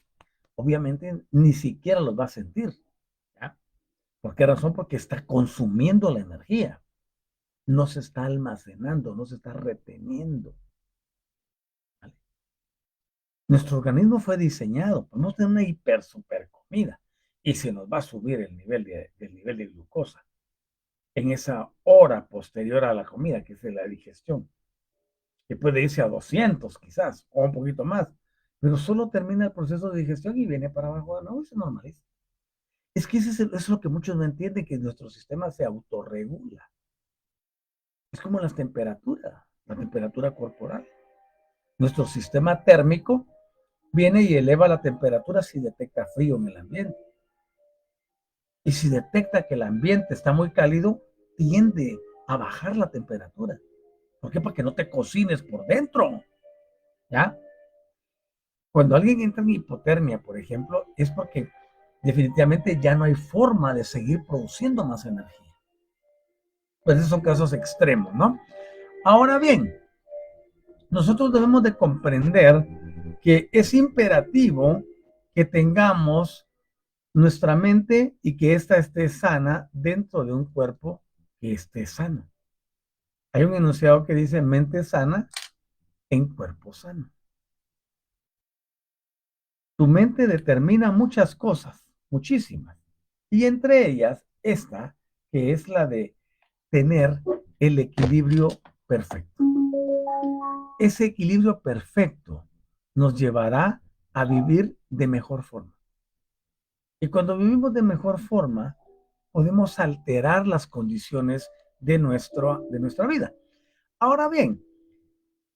S1: obviamente ni siquiera los va a sentir. ¿Ya? ¿Por qué razón? Porque está consumiendo la energía, no se está almacenando, no se está reteniendo. ¿Vale? Nuestro organismo fue diseñado, podemos tener una hiper super comida y se nos va a subir el nivel de glucosa en esa hora posterior a la comida, que es la digestión, que puede irse a 200 quizás, o un poquito más, pero solo termina el proceso de digestión y viene para abajo de nuevo y se normaliza. Es que eso es lo que muchos no entienden, que nuestro sistema se autorregula. Es como la temperatura corporal. Nuestro sistema térmico viene y eleva la temperatura si detecta frío en el ambiente. Y si detecta que el ambiente está muy cálido, tiende a bajar la temperatura. ¿Por qué? Para que no te cocines por dentro. ¿Ya? Cuando alguien entra en hipotermia, por ejemplo, es porque definitivamente ya no hay forma de seguir produciendo más energía. Pues esos son casos extremos, ¿no? Ahora bien, nosotros debemos de comprender que es imperativo que tengamos nuestra mente y que ésta esté sana dentro de un cuerpo que esté sano. Hay un enunciado que dice mente sana en cuerpo sano. Tu mente determina muchas cosas, muchísimas, y entre ellas esta, que es la de tener el equilibrio perfecto. Ese equilibrio perfecto nos llevará a vivir de mejor forma. Y cuando vivimos de mejor forma, podemos alterar las condiciones de nuestra vida. Ahora bien,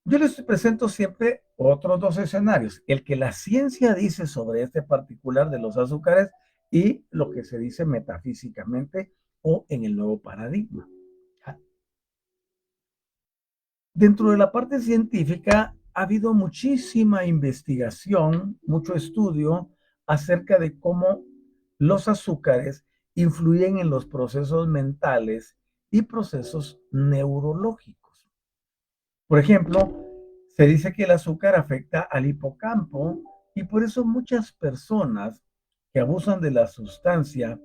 S1: yo les presento siempre otros dos escenarios, el que la ciencia dice sobre este particular de los azúcares y lo que se dice metafísicamente o en el nuevo paradigma. Dentro de la parte científica ha habido muchísima investigación, mucho estudio acerca de cómo los azúcares influyen en los procesos mentales y procesos neurológicos. Por ejemplo, Se dice que el azúcar afecta al hipocampo y por eso muchas personas que abusan de la sustancia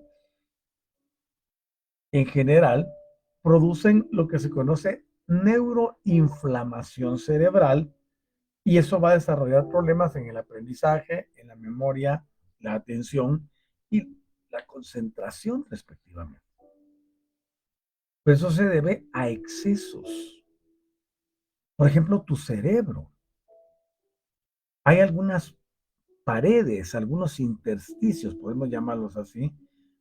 S1: en general producen lo que se conoce neuroinflamación cerebral y eso va a desarrollar problemas en el aprendizaje, en la memoria, la atención y la concentración respectivamente. Pero eso se debe a excesos. Por ejemplo, tu cerebro. Hay algunas paredes, algunos intersticios, podemos llamarlos así,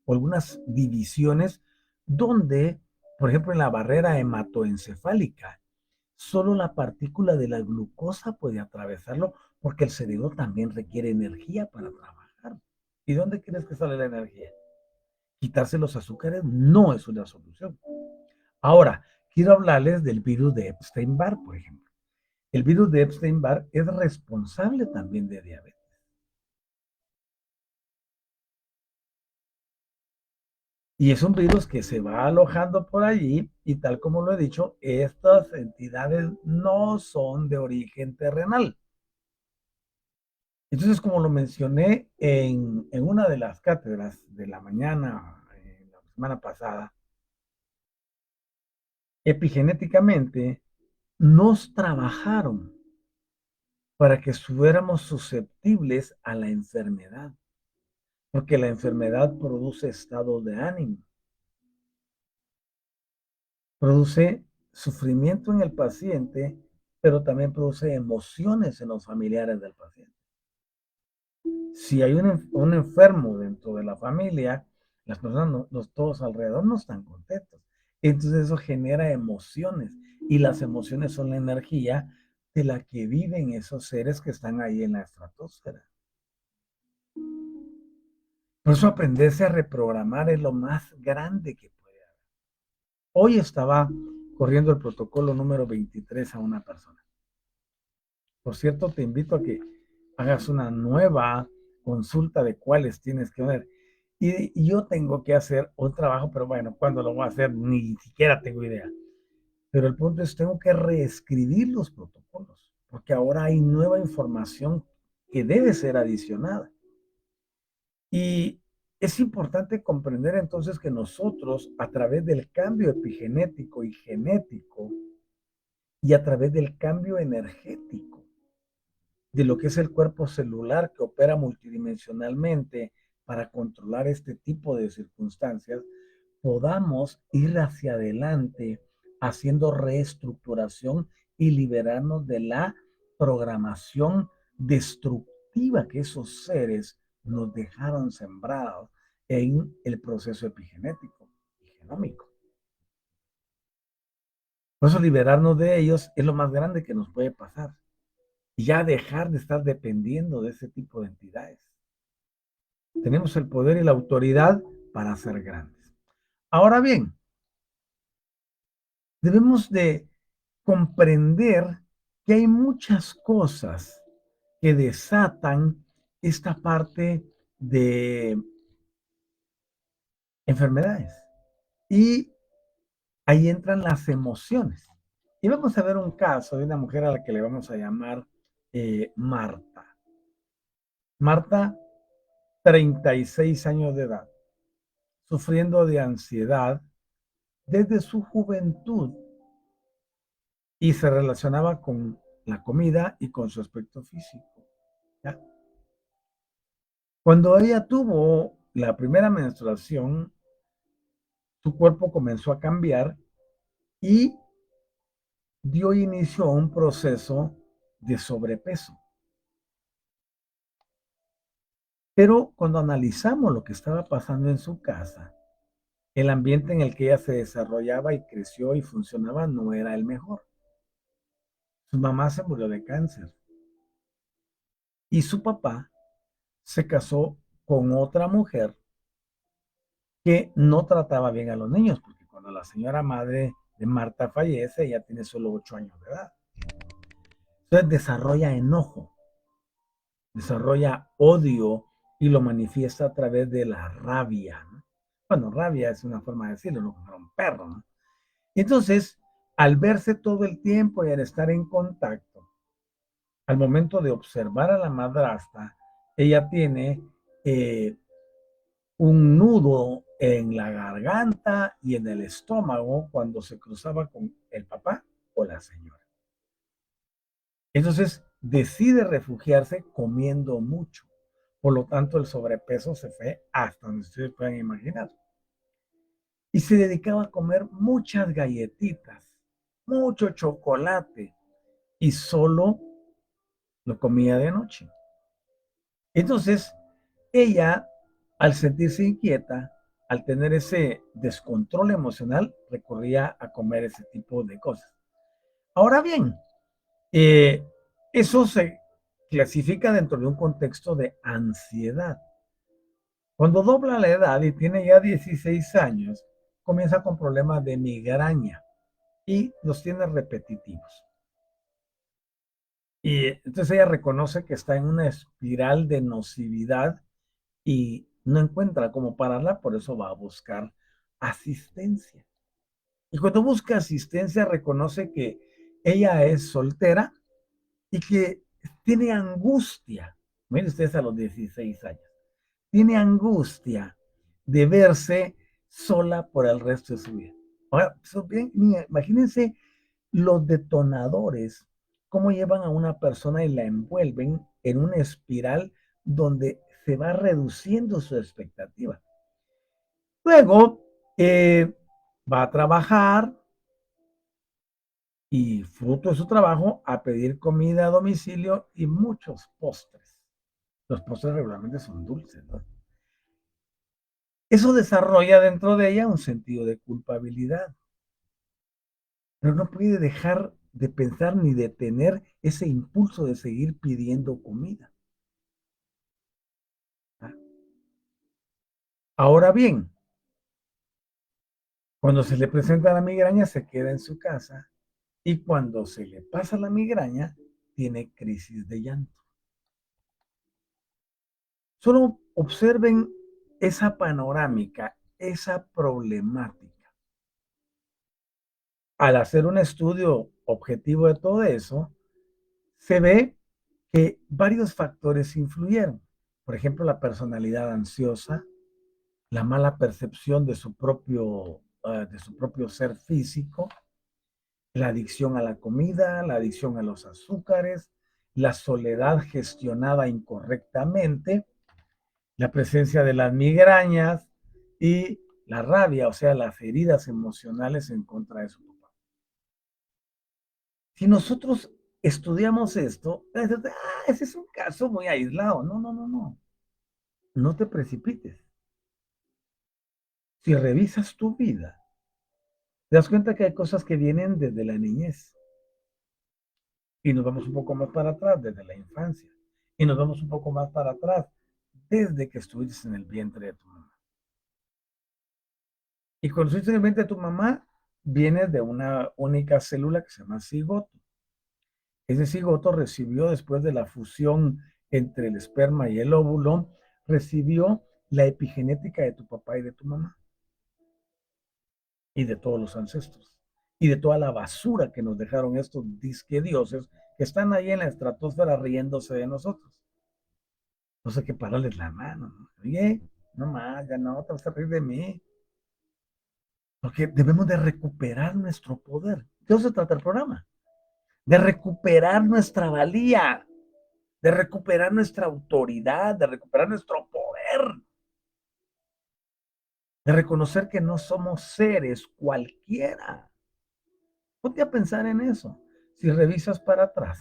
S1: o algunas divisiones donde, por ejemplo, en la barrera hematoencefálica, solo la partícula de la glucosa puede atravesarlo porque el cerebro también requiere energía para trabajar. ¿Y dónde crees que sale la energía? Quitarse los azúcares no es una solución. Ahora, quiero hablarles del virus de Epstein-Barr, por ejemplo. El virus de Epstein-Barr es responsable también de diabetes. Y es un virus que se va alojando por allí y tal como lo he dicho, estas entidades no son de origen terrenal. Entonces, como lo mencioné en una de las cátedras de la mañana, la semana pasada, epigenéticamente nos trabajaron para que estuviéramos susceptibles a la enfermedad, porque la enfermedad produce estados de ánimo, produce sufrimiento en el paciente, pero también produce emociones en los familiares del paciente. Si hay un enfermo dentro de la familia, las personas, todos alrededor no están contentos. Entonces eso genera emociones y las emociones son la energía de la que viven esos seres que están ahí en la estratosfera. Por eso aprenderse a reprogramar es lo más grande que puede haber. Hoy estaba corriendo el protocolo número 23 a una persona. Por cierto, te invito a que hagas una nueva consulta de cuáles tienes que ver. Y yo tengo que hacer un trabajo, pero bueno, ¿cuándo lo voy a hacer? Ni siquiera tengo idea. Pero el punto es, tengo que reescribir los protocolos, porque ahora hay nueva información que debe ser adicionada. Y es importante comprender entonces que nosotros, a través del cambio epigenético y genético, y a través del cambio energético, de lo que es el cuerpo celular que opera multidimensionalmente para controlar este tipo de circunstancias, podamos ir hacia adelante haciendo reestructuración y liberarnos de la programación destructiva que esos seres nos dejaron sembrados en el proceso epigenético y genómico. Por eso liberarnos de ellos es lo más grande que nos puede pasar. Y ya dejar de estar dependiendo de ese tipo de entidades. Tenemos el poder y la autoridad para ser grandes. Ahora bien, debemos de comprender que hay muchas cosas que desatan esta parte de enfermedades. Y ahí entran las emociones. Y vamos a ver un caso de una mujer a la que le vamos a llamar Marta. Marta, 36 años de edad, sufriendo de ansiedad desde su juventud y se relacionaba con la comida y con su aspecto físico. ¿Ya? Cuando ella tuvo la primera menstruación, su cuerpo comenzó a cambiar y dio inicio a un proceso de sobrepeso. Pero cuando analizamos lo que estaba pasando en su casa, el ambiente en el que ella se desarrollaba y creció y funcionaba no era el mejor. Su mamá se murió de cáncer y su papá se casó con otra mujer que no trataba bien a los niños, porque cuando la señora madre de Marta fallece, ella tiene solo 8 años de edad. Entonces desarrolla enojo, desarrolla odio y lo manifiesta a través de la rabia, ¿no? Bueno, rabia es una forma de decirlo, no como un perro, ¿no? Entonces, al verse todo el tiempo y al estar en contacto, al momento de observar a la madrastra, ella tiene un nudo en la garganta y en el estómago cuando se cruzaba con el papá o la señora. Entonces decide refugiarse comiendo mucho. Por lo tanto, el sobrepeso se fue hasta donde ustedes pueden imaginar. Y se dedicaba a comer muchas galletitas, mucho chocolate, y solo lo comía de noche. Entonces, ella, al sentirse inquieta, al tener ese descontrol emocional, recurría a comer ese tipo de cosas. Ahora bien, eh, eso se clasifica dentro de un contexto de ansiedad. Cuando dobla la edad y tiene ya 16 años, comienza con problemas de migraña y los tiene repetitivos. Y entonces ella reconoce que está en una espiral de nocividad y no encuentra cómo pararla, por eso va a buscar asistencia. Y cuando busca asistencia, reconoce que ella es soltera y que tiene angustia. Miren ustedes a los 16 años. Tiene angustia de verse sola por el resto de su vida. Ahora, bien, imagínense los detonadores, cómo llevan a una persona y la envuelven en una espiral donde se va reduciendo su expectativa. Luego va a trabajar y fruto de su trabajo a pedir comida a domicilio y muchos postres. Los postres regularmente son dulces, ¿no? Eso desarrolla dentro de ella un sentido de culpabilidad, pero no puede dejar de pensar ni de tener ese impulso de seguir pidiendo comida. ¿Ah? Ahora bien, cuando se le presenta la migraña se queda en su casa y cuando se le pasa la migraña tiene crisis de llanto. Solo observen esa panorámica, esa problemática. Al hacer un estudio objetivo de todo eso, se ve que varios factores influyeron. Por ejemplo, la personalidad ansiosa, la mala percepción de su propio ser físico, la adicción a la comida, la adicción a los azúcares, la soledad gestionada incorrectamente, la presencia de las migrañas y la rabia, o sea, las heridas emocionales en contra de su papá. Si nosotros estudiamos esto, ese es un caso muy aislado. No, no, no, no. No te precipites. Si revisas tu vida, te das cuenta que hay cosas que vienen desde la niñez. Y nos vamos un poco más para atrás, desde la infancia. Y nos vamos un poco más para atrás, desde que estuviste en el vientre de tu mamá. Y cuando estuviste en el vientre de tu mamá, vienes de una única célula que se llama cigoto. Ese cigoto recibió, después de la fusión entre el esperma y el óvulo, recibió la epigenética de tu papá y de tu mamá. Y de todos los ancestros. Y de toda la basura que nos dejaron estos disque dioses que están ahí en la estratosfera riéndose de nosotros. No sé qué pararles la mano, ¿no? Oye, no más, ya no, te vas a reír de mí. Porque debemos de recuperar nuestro poder. De eso se trata el programa. De recuperar nuestra valía, de recuperar nuestra autoridad, de recuperar nuestro poder, de reconocer que no somos seres cualquiera. Ponte a pensar en eso. Si revisas para atrás,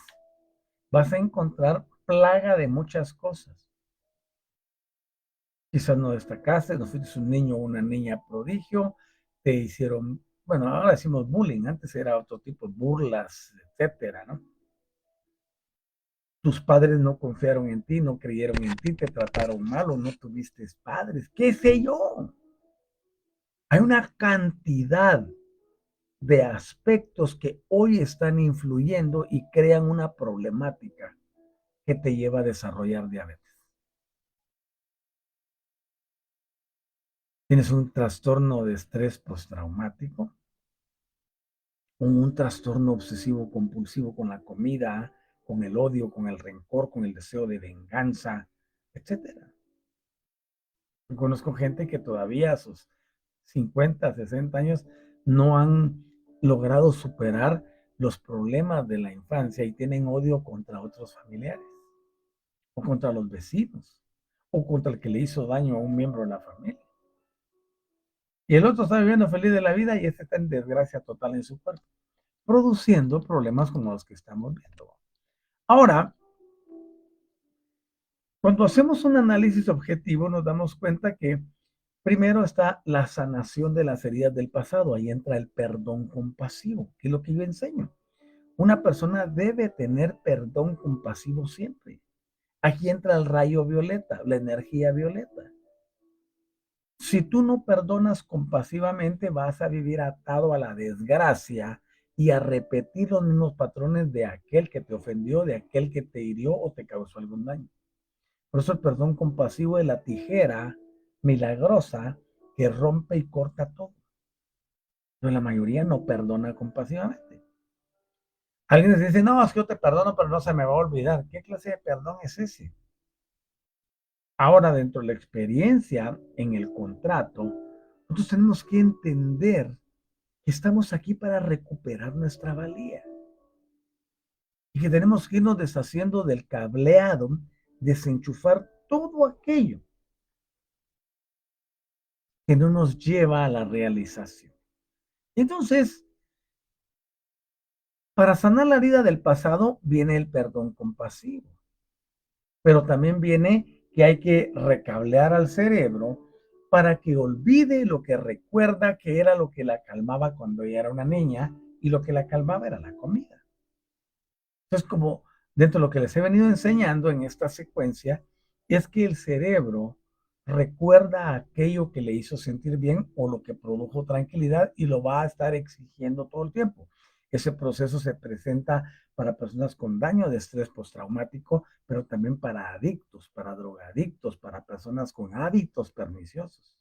S1: vas a encontrar plaga de muchas cosas. Quizás no destacaste, no fuiste un niño o una niña prodigio, te hicieron, bueno, ahora decimos bullying, antes era otro tipo, burlas, etcétera, ¿no? Tus padres no confiaron en ti, no creyeron en ti, te trataron mal o no tuviste padres, qué sé yo. Hay una cantidad de aspectos que hoy están influyendo y crean una problemática que te lleva a desarrollar diabetes. Tienes un trastorno de estrés postraumático, un trastorno obsesivo compulsivo con la comida, con el odio, con el rencor, con el deseo de venganza, etcétera. Yo conozco gente que todavía a sus 50, 60 años no han logrado superar los problemas de la infancia y tienen odio contra otros familiares, o contra los vecinos, o contra el que le hizo daño a un miembro de la familia. Y el otro está viviendo feliz de la vida y este está en desgracia total en su cuerpo, produciendo problemas como los que estamos viendo. Ahora, cuando hacemos un análisis objetivo, nos damos cuenta que primero está la sanación de las heridas del pasado. Ahí entra el perdón compasivo, que es lo que yo enseño. Una persona debe tener perdón compasivo siempre. Aquí entra el rayo violeta, la energía violeta. Si tú no perdonas compasivamente, vas a vivir atado a la desgracia y a repetir los mismos patrones de aquel que te ofendió, de aquel que te hirió o te causó algún daño. Por eso el perdón compasivo es la tijera milagrosa que rompe y corta todo. Pero la mayoría no perdona compasivamente. Alguien les dice, no, es que yo te perdono, pero no se me va a olvidar. ¿Qué clase de perdón es ese? Ahora, dentro de la experiencia, en el contrato, nosotros tenemos que entender que estamos aquí para recuperar nuestra valía y que tenemos que irnos deshaciendo del cableado, desenchufar todo aquello que no nos lleva a la realización. Entonces, para sanar la herida del pasado viene el perdón compasivo, pero también viene que hay que recablear al cerebro para que olvide lo que recuerda que era lo que la calmaba cuando ella era una niña y lo que la calmaba era la comida. Entonces, como dentro de lo que les he venido enseñando en esta secuencia, es que el cerebro recuerda aquello que le hizo sentir bien o lo que produjo tranquilidad y lo va a estar exigiendo todo el tiempo. Ese proceso se presenta para personas con daño de estrés postraumático, pero también para adictos, para drogadictos, para personas con hábitos perniciosos.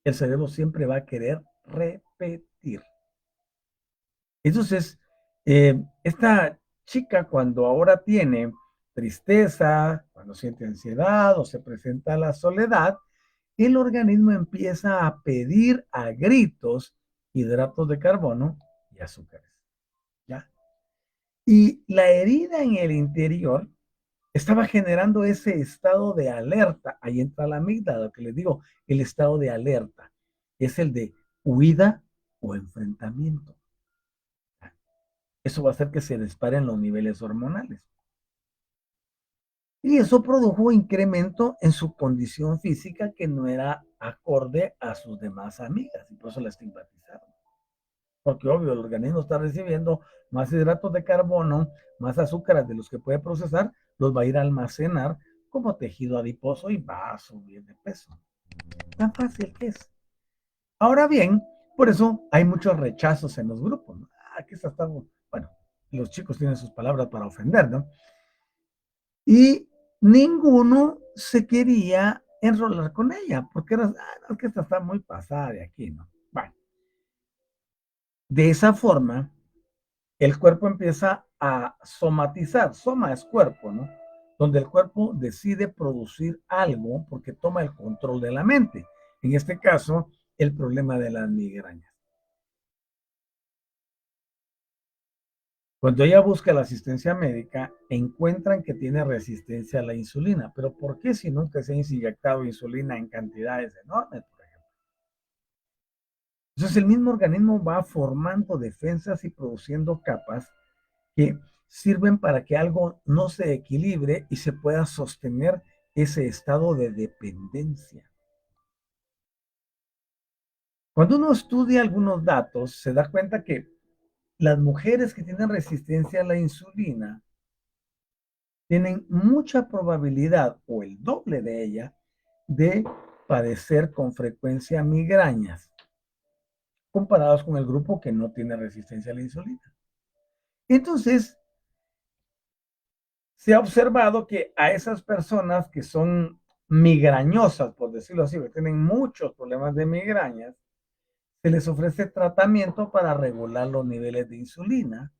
S1: El cerebro siempre va a querer repetir. Entonces, esta chica cuando ahora tiene tristeza, cuando siente ansiedad o se presenta la soledad, el organismo empieza a pedir a gritos hidratos de carbono y azúcares, ¿ya? Y la herida en el interior estaba generando ese estado de alerta. Ahí entra la amígdala, lo que les digo, el estado de alerta. Es el de huida o enfrentamiento. Eso va a hacer que se disparen los niveles hormonales. Y eso produjo incremento en su condición física que no era acorde a sus demás amigas y por eso la estigmatizaron. Porque obvio, el organismo está recibiendo más hidratos de carbono, más azúcares de los que puede procesar, los va a ir a almacenar como tejido adiposo y va a subir de peso. Tan fácil que es. Ahora bien, por eso hay muchos rechazos en los grupos, ¿no? Aquí está, bueno, los chicos tienen sus palabras para ofender, ¿no? Y ninguno se quería enrolar con ella, porque era, es que esta está muy pasada de aquí, ¿no? Bueno, de esa forma, el cuerpo empieza a somatizar, soma es cuerpo, ¿no? Donde el cuerpo decide producir algo porque toma el control de la mente. En este caso, el problema de las migrañas. Cuando ella busca la asistencia médica, encuentran que tiene resistencia a la insulina. ¿Pero por qué si nunca se ha inyectado insulina en cantidades enormes, por ejemplo? Entonces el mismo organismo va formando defensas y produciendo capas que sirven para que algo no se equilibre y se pueda sostener ese estado de dependencia. Cuando uno estudia algunos datos, se da cuenta que las mujeres que tienen resistencia a la insulina tienen mucha probabilidad, o el doble de ella, de padecer con frecuencia migrañas, comparados con el grupo que no tiene resistencia a la insulina. Entonces, se ha observado que a esas personas que son migrañosas, por decirlo así, que tienen muchos problemas de migrañas, se les ofrece tratamiento para regular los niveles de insulina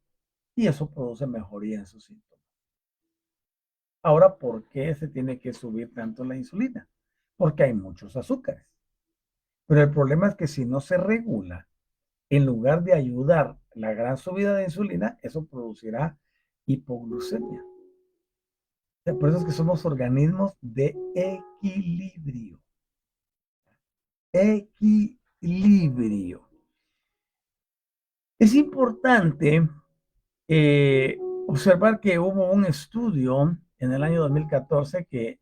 S1: y eso produce mejoría en sus síntomas. Ahora, ¿por qué se tiene que subir tanto la insulina? Porque hay muchos azúcares. Pero el problema es que si no se regula, en lugar de ayudar la gran subida de insulina, eso producirá hipoglucemia. Por eso es que somos organismos de equilibrio. Equilibrio. Es importante observar que hubo un estudio en el año 2014 que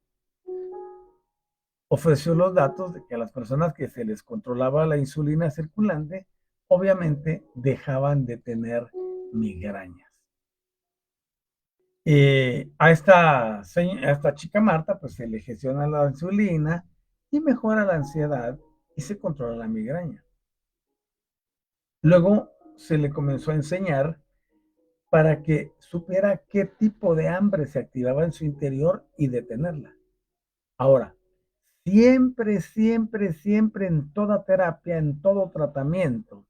S1: ofreció los datos de que a las personas que se les controlaba la insulina circulante, obviamente dejaban de tener migrañas. A esta chica Marta, pues se le gestiona la insulina y mejora la ansiedad y se controla la migraña. Luego se le comenzó a enseñar para que supiera qué tipo de hambre se activaba en su interior y detenerla. Ahora, siempre, siempre, siempre en toda terapia, en todo tratamiento,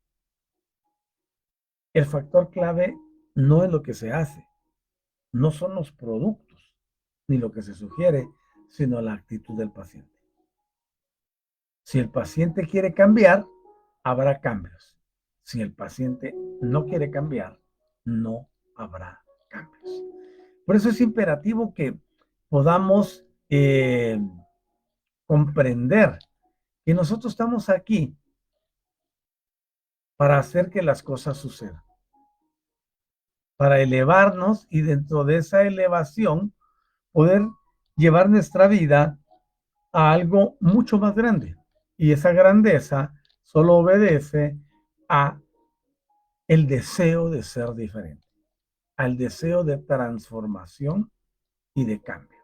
S1: el factor clave no es lo que se hace, no son los productos, ni lo que se sugiere, sino la actitud del paciente. Si el paciente quiere cambiar, habrá cambios. Si el paciente no quiere cambiar, no habrá cambios. Por eso es imperativo que podamos comprender que nosotros estamos aquí para hacer que las cosas sucedan, para elevarnos y dentro de esa elevación poder llevar nuestra vida a algo mucho más grande. Y esa grandeza solo obedece a el deseo de ser diferente, al deseo de transformación y de cambio.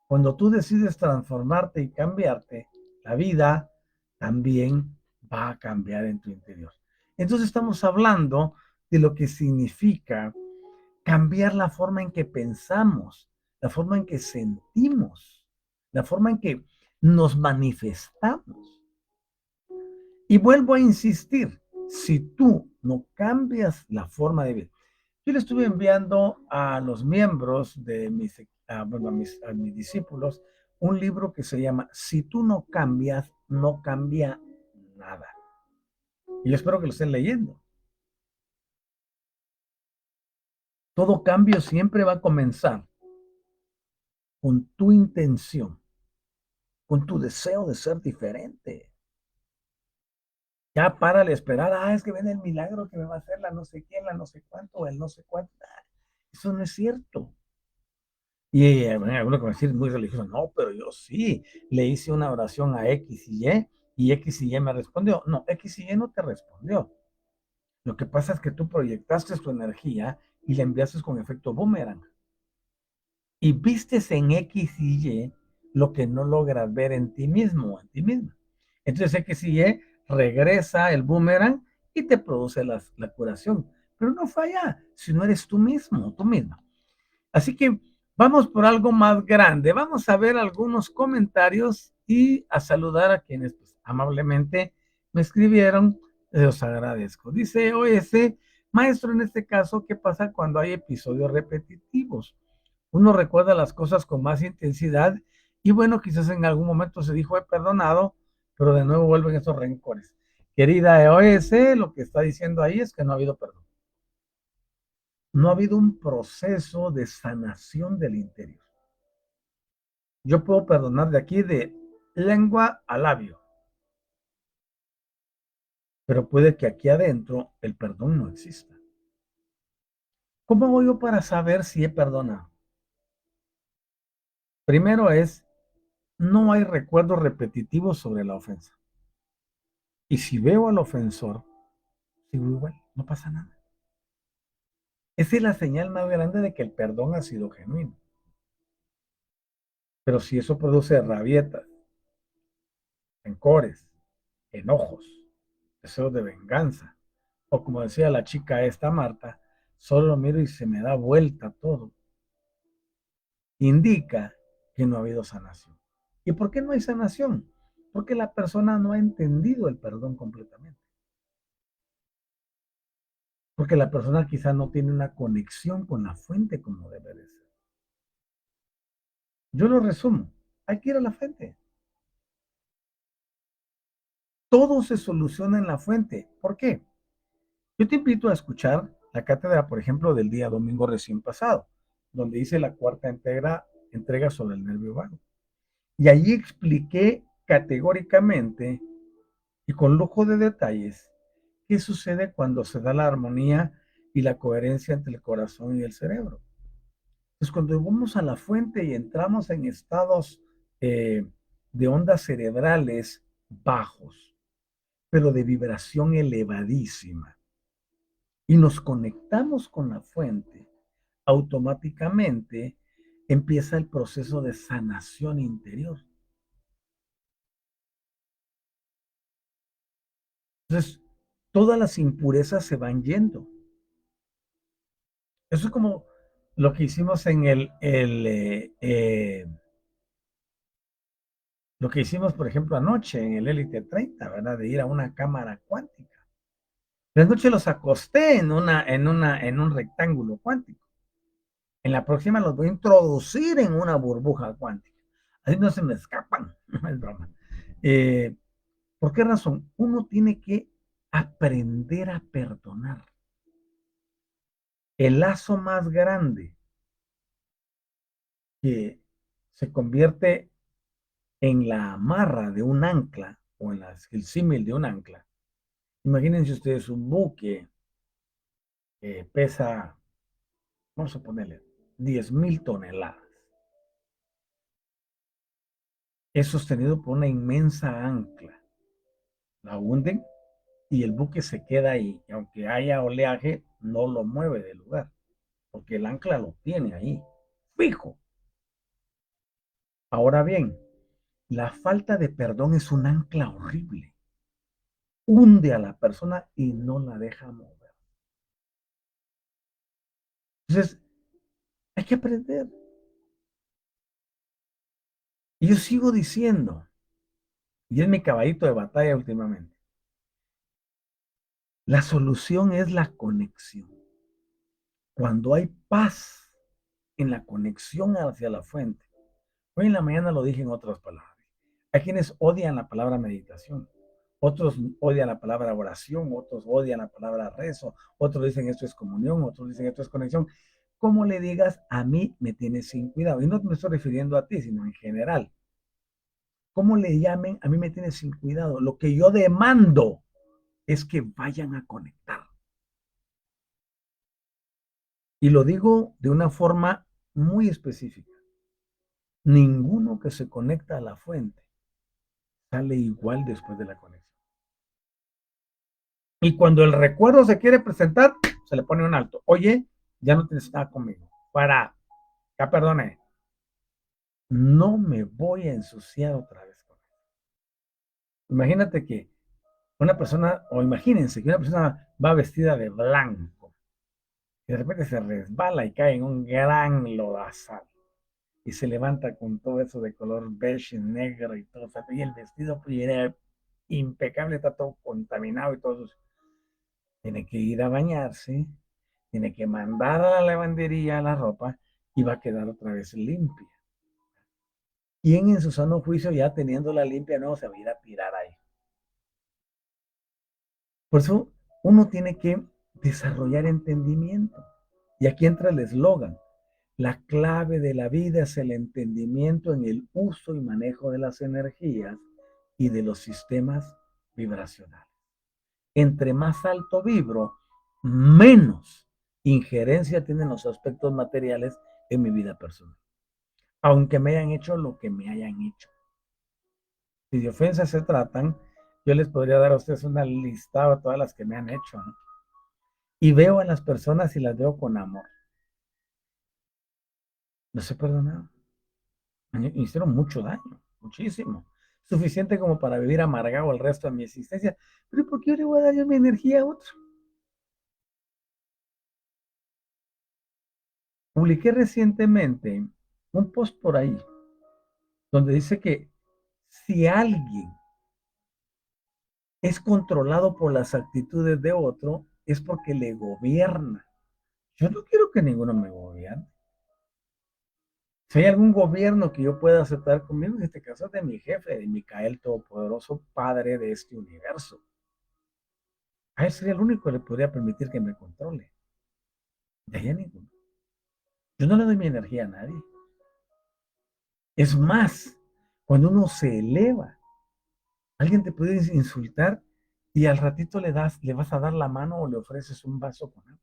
S1: Cuando tú decides transformarte y cambiarte, la vida también va a cambiar en tu interior. Entonces estamos hablando de lo que significa cambiar la forma en que pensamos, la forma en que sentimos, la forma en que nos manifestamos. Y vuelvo a insistir, si tú no cambias la forma de vida, yo le estuve enviando a los miembros de a mis discípulos un libro que se llama Si tú no cambias, no cambia nada. Y yo espero que lo estén leyendo. Todo cambio siempre va a comenzar con tu intención, con tu deseo de ser diferente. Ya para de esperar, es que viene el milagro que me va a hacer la no sé quién, la no sé cuánto, el no sé cuánto. Eso no es cierto. Y bueno, algunos que van a decir muy religioso, no, pero yo sí, le hice una oración a X y X y Y me respondió. No, X y Y no te respondió. Lo que pasa es que tú proyectaste tu energía y la enviaste con efecto boomerang. Y vistes en X y Y lo que no logras ver en ti mismo o en ti misma. Entonces X y Y regresa el boomerang y te produce la curación. Pero no falla si no eres tú mismo, tú misma. Así que vamos por algo más grande. Vamos a ver algunos comentarios y a saludar a quienes pues, amablemente me escribieron. Los agradezco. Dice OS, maestro, en este caso, ¿qué pasa cuando hay episodios repetitivos? Uno recuerda las cosas con más intensidad y bueno, quizás en algún momento se dijo he perdonado, pero de nuevo vuelven esos rencores. Querida EOS, lo que está diciendo ahí es que no ha habido perdón. No ha habido un proceso de sanación del interior. Yo puedo perdonar de aquí de lengua a labio, pero puede que aquí adentro el perdón no exista. ¿Cómo hago yo para saber si he perdonado? Primero es, no hay recuerdos repetitivos sobre la ofensa. Y si veo al ofensor, sigo igual, no pasa nada. Esa es la señal más grande de que el perdón ha sido genuino. Pero si eso produce rabietas, rencores, enojos, deseos de venganza, o como decía la chica esta Marta, solo lo miro y se me da vuelta todo, indica que no ha habido sanación. ¿Y por qué no hay sanación? Porque la persona no ha entendido el perdón completamente. Porque la persona quizá no tiene una conexión con la fuente como debe de ser. Yo lo resumo. Hay que ir a la fuente. Todo se soluciona en la fuente. ¿Por qué? Yo te invito a escuchar la cátedra, por ejemplo, del día domingo recién pasado, donde hice la cuarta entrega sobre el nervio vago. Y allí expliqué categóricamente y con lujo de detalles qué sucede cuando se da la armonía y la coherencia entre el corazón y el cerebro. Entonces, cuando vamos a la fuente y entramos en estados eh, de ondas cerebrales bajos, pero de vibración elevadísima, y nos conectamos con la fuente, automáticamente empieza el proceso de sanación interior. Entonces, todas las impurezas se van yendo. Eso es como lo que hicimos en lo que hicimos, por ejemplo, anoche en el Élite 30, ¿verdad? De ir a una cámara cuántica. La noche los acosté en un rectángulo cuántico. En la próxima los voy a introducir en una burbuja cuántica. Así no se me escapan, no es broma. Eh, ¿Por qué razón? Uno tiene que aprender a perdonar. El lazo más grande que se convierte en la amarra de un ancla o en el símil de un ancla. Imagínense ustedes un buque que pesa, vamos a ponerle, 10,000 toneladas. Es sostenido por una inmensa ancla. La hunden y el buque se queda ahí. Y aunque haya oleaje, no lo mueve del lugar, porque el ancla lo tiene ahí, fijo. Ahora bien, la falta de perdón es un ancla horrible. Hunde a la persona y no la deja mover. Entonces, hay que aprender. Y yo sigo diciendo, y es mi caballito de batalla últimamente, la solución es la conexión. Cuando hay paz en la conexión hacia la fuente. Hoy en la mañana lo dije en otras palabras. Hay quienes odian la palabra meditación, otros odian la palabra oración, otros odian la palabra rezo, otros dicen esto es comunión, otros dicen esto es conexión. Como le digas, a mí me tienes sin cuidado. Y no me estoy refiriendo a ti, sino en general. Como le llamen, a mí me tienes sin cuidado. Lo que yo demando es que vayan a conectar. Y lo digo de una forma muy específica. Ninguno que se conecta a la fuente sale igual después de la conexión. Y cuando el recuerdo se quiere presentar, se le pone un alto. Oye, ya no tienes nada conmigo. Para, ya perdone. No me voy a ensuciar otra vez con él. Imagínate que una persona, o imagínense que una persona va vestida de blanco y de repente se resbala y cae en un gran lodazal y se levanta con todo eso de color beige, negro y todo, y el vestido pues, era impecable, está todo contaminado y todo eso. Tiene que ir a bañarse, tiene que mandar a la lavandería la ropa y va a quedar otra vez limpia. ¿Quién en su sano juicio ya teniéndola limpia no se va a ir a tirar ahí? Por eso uno tiene que desarrollar entendimiento. Y aquí entra el eslogan. La clave de la vida es el entendimiento en el uso y manejo de las energías y de los sistemas vibracionales. Entre más alto vibro, menos injerencia tienen los aspectos materiales en mi vida personal. Aunque me hayan hecho lo que me hayan hecho. Si de ofensas se tratan, yo les podría dar a ustedes una lista de todas las que me han hecho, ¿no? Y veo a las personas y las veo con amor. Los he perdonado. Me hicieron mucho daño, muchísimo. Suficiente como para vivir amargado el resto de mi existencia. Pero ¿por qué yo le voy a dar yo mi energía a otro? Publiqué recientemente un post por ahí donde dice que si alguien es controlado por las actitudes de otro, es porque le gobierna. Yo no quiero que ninguno me gobierne. Si hay algún gobierno que yo pueda aceptar conmigo, en este caso es de mi jefe, de Micael Todopoderoso, Padre de este universo. A él sería el único que le podría permitir que me controle. De ahí a ninguno. Yo no le doy mi energía a nadie. Es más, cuando uno se eleva, alguien te puede insultar y al ratito le vas a dar la mano o le ofreces un vaso con agua.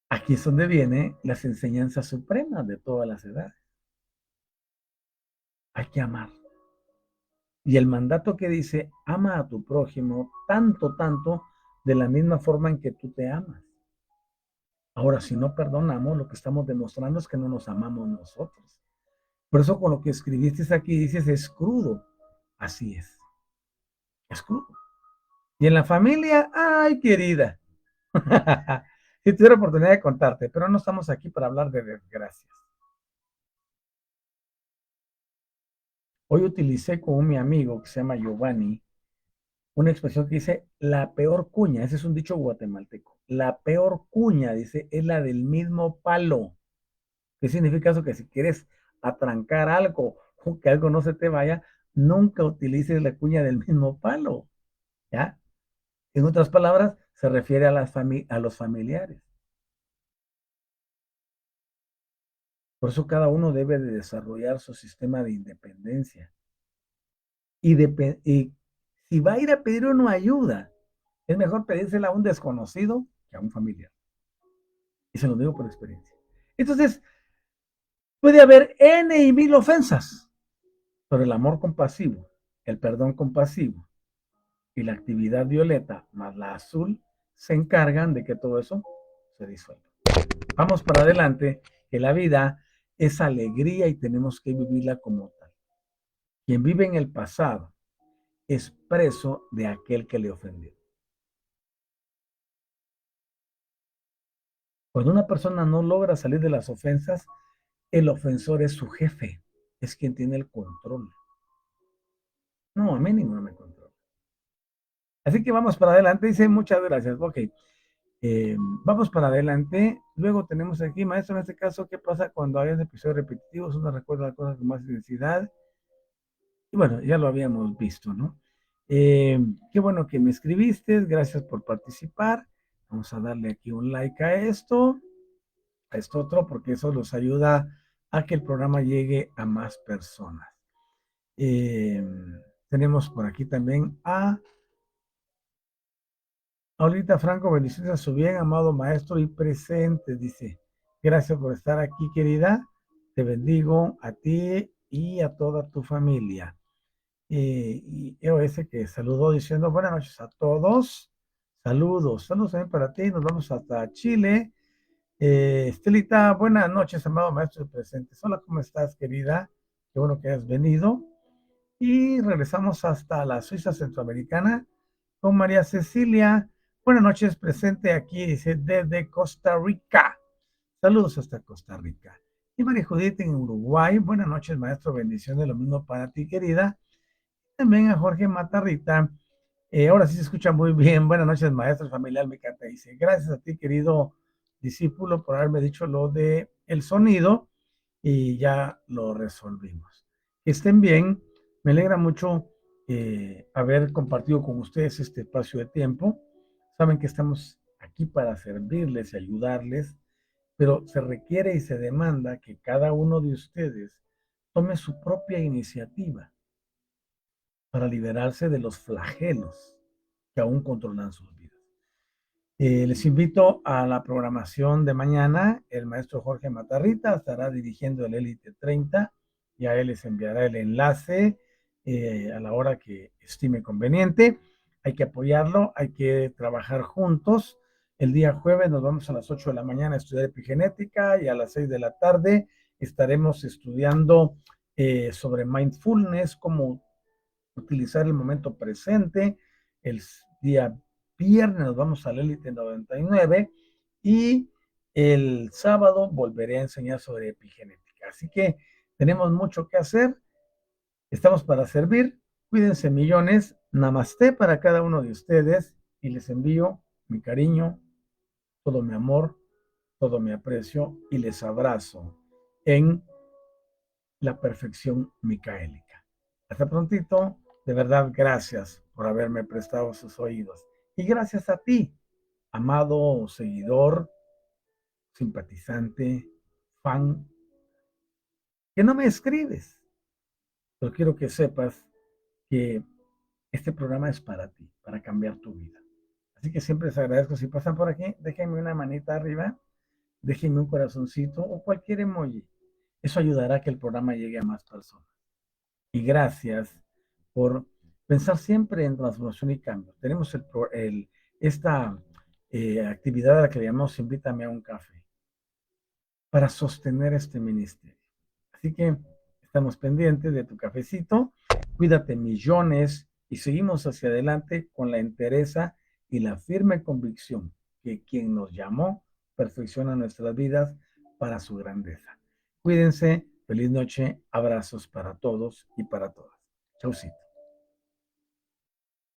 S1: Aquí es donde vienen las enseñanzas supremas de todas las edades. Hay que amar. Y el mandato que dice, ama a tu prójimo tanto, tanto, de la misma forma en que tú te amas. Ahora, si no perdonamos, lo que estamos demostrando es que no nos amamos nosotros. Por eso con lo que escribiste aquí dices, es crudo. Así es crudo. Y en la familia, ay, querida. Si tuviera oportunidad de contarte, pero no estamos aquí para hablar de desgracias. Hoy utilicé con mi amigo que se llama Giovanni una expresión que dice la peor cuña, ese es un dicho guatemalteco, la peor cuña, dice, es la del mismo palo. ¿Qué significa eso? Que si quieres atrancar algo o que algo no se te vaya, nunca utilices la cuña del mismo palo, ¿ya? En otras palabras, se refiere a los familiares. Por eso cada uno debe de desarrollar su sistema de independencia. Y si va a ir a pedir una ayuda, es mejor pedírsela a un desconocido que a un familiar. Y se lo digo por experiencia. Entonces, puede haber N y mil ofensas, pero el amor compasivo, el perdón compasivo y la actividad violeta más la azul se encargan de que todo eso se disuelva. Vamos para adelante, que la vida es alegría y tenemos que vivirla como tal. Quien vive en el pasado es preso de aquel que le ofendió. Cuando una persona no logra salir de las ofensas, el ofensor es su jefe, es quien tiene el control. No, a mí ninguno me controla. Así que vamos para adelante. Dice, muchas gracias. Ok, vamos para adelante. Luego tenemos aquí, maestro, en este caso, ¿qué pasa cuando hay episodios repetitivos? Uno recuerda las cosas con más intensidad. Y bueno, ya lo habíamos visto, ¿no? Qué bueno que me escribiste. Gracias por participar. Vamos a darle aquí un like a esto otro, porque eso nos ayuda a que el programa llegue a más personas. Eh, tenemos por aquí también a Ahorita Franco, bendiciones a su bien, amado maestro y presente, dice. Gracias por estar aquí, querida. Te bendigo a ti y a toda tu familia. Y EOS que saludó diciendo buenas noches a todos. Saludos, saludos también para ti. Nos vamos hasta Chile. Estelita, buenas noches, amado maestro y presente. Hola, ¿cómo estás, querida? Qué bueno que has venido. Y regresamos hasta la Suiza centroamericana con María Cecilia. Buenas noches, presente aquí, dice, desde Costa Rica. Saludos hasta Costa Rica. Y María Judith en Uruguay. Buenas noches, maestro. Bendiciones, lo mismo para ti, querida. También a Jorge Matarrita. Ahora sí se escucha muy bien. Buenas noches, maestro familiar. Me encanta. Dice, gracias a ti, querido discípulo, por haberme dicho lo de el sonido y ya lo resolvimos. Que estén bien. Me alegra mucho haber compartido con ustedes este espacio de tiempo. Saben que estamos aquí para servirles y ayudarles, pero se requiere y se demanda que cada uno de ustedes tome su propia iniciativa para liberarse de los flagelos que aún controlan sus vidas. Les invito a la programación de mañana. El maestro Jorge Matarrita estará dirigiendo el Élite 30 y a él les enviará el enlace a la hora que estime conveniente. Hay que apoyarlo, hay que trabajar juntos. El día jueves nos vamos a las 8 de la mañana a estudiar epigenética y a las 6 de la tarde estaremos estudiando sobre mindfulness, cómo utilizar el momento presente. El día viernes nos vamos al Élite 99 y el sábado volveré a enseñar sobre epigenética. Así que tenemos mucho que hacer. Estamos para servir. Cuídense millones. Namaste para cada uno de ustedes y les envío mi cariño, todo mi amor, todo mi aprecio y les abrazo en la perfección micaélica. Hasta prontito, de verdad, gracias por haberme prestado sus oídos. Y gracias a ti, amado seguidor, simpatizante, fan, que no me escribes, pero quiero que sepas que este programa es para ti, para cambiar tu vida. Así que siempre les agradezco. Si pasan por aquí, déjenme una manita arriba, déjenme un corazoncito o cualquier emoji. Eso ayudará a que el programa llegue a más personas. Y gracias por pensar siempre en transformación y cambio. Tenemos esta actividad a la que le llamamos Invítame a un café para sostener este ministerio. Así que estamos pendientes de tu cafecito. Cuídate millones y seguimos hacia adelante con la entereza y la firme convicción que quien nos llamó perfecciona nuestras vidas para su grandeza. Cuídense, feliz noche, abrazos para todos y para todas. Chaucito.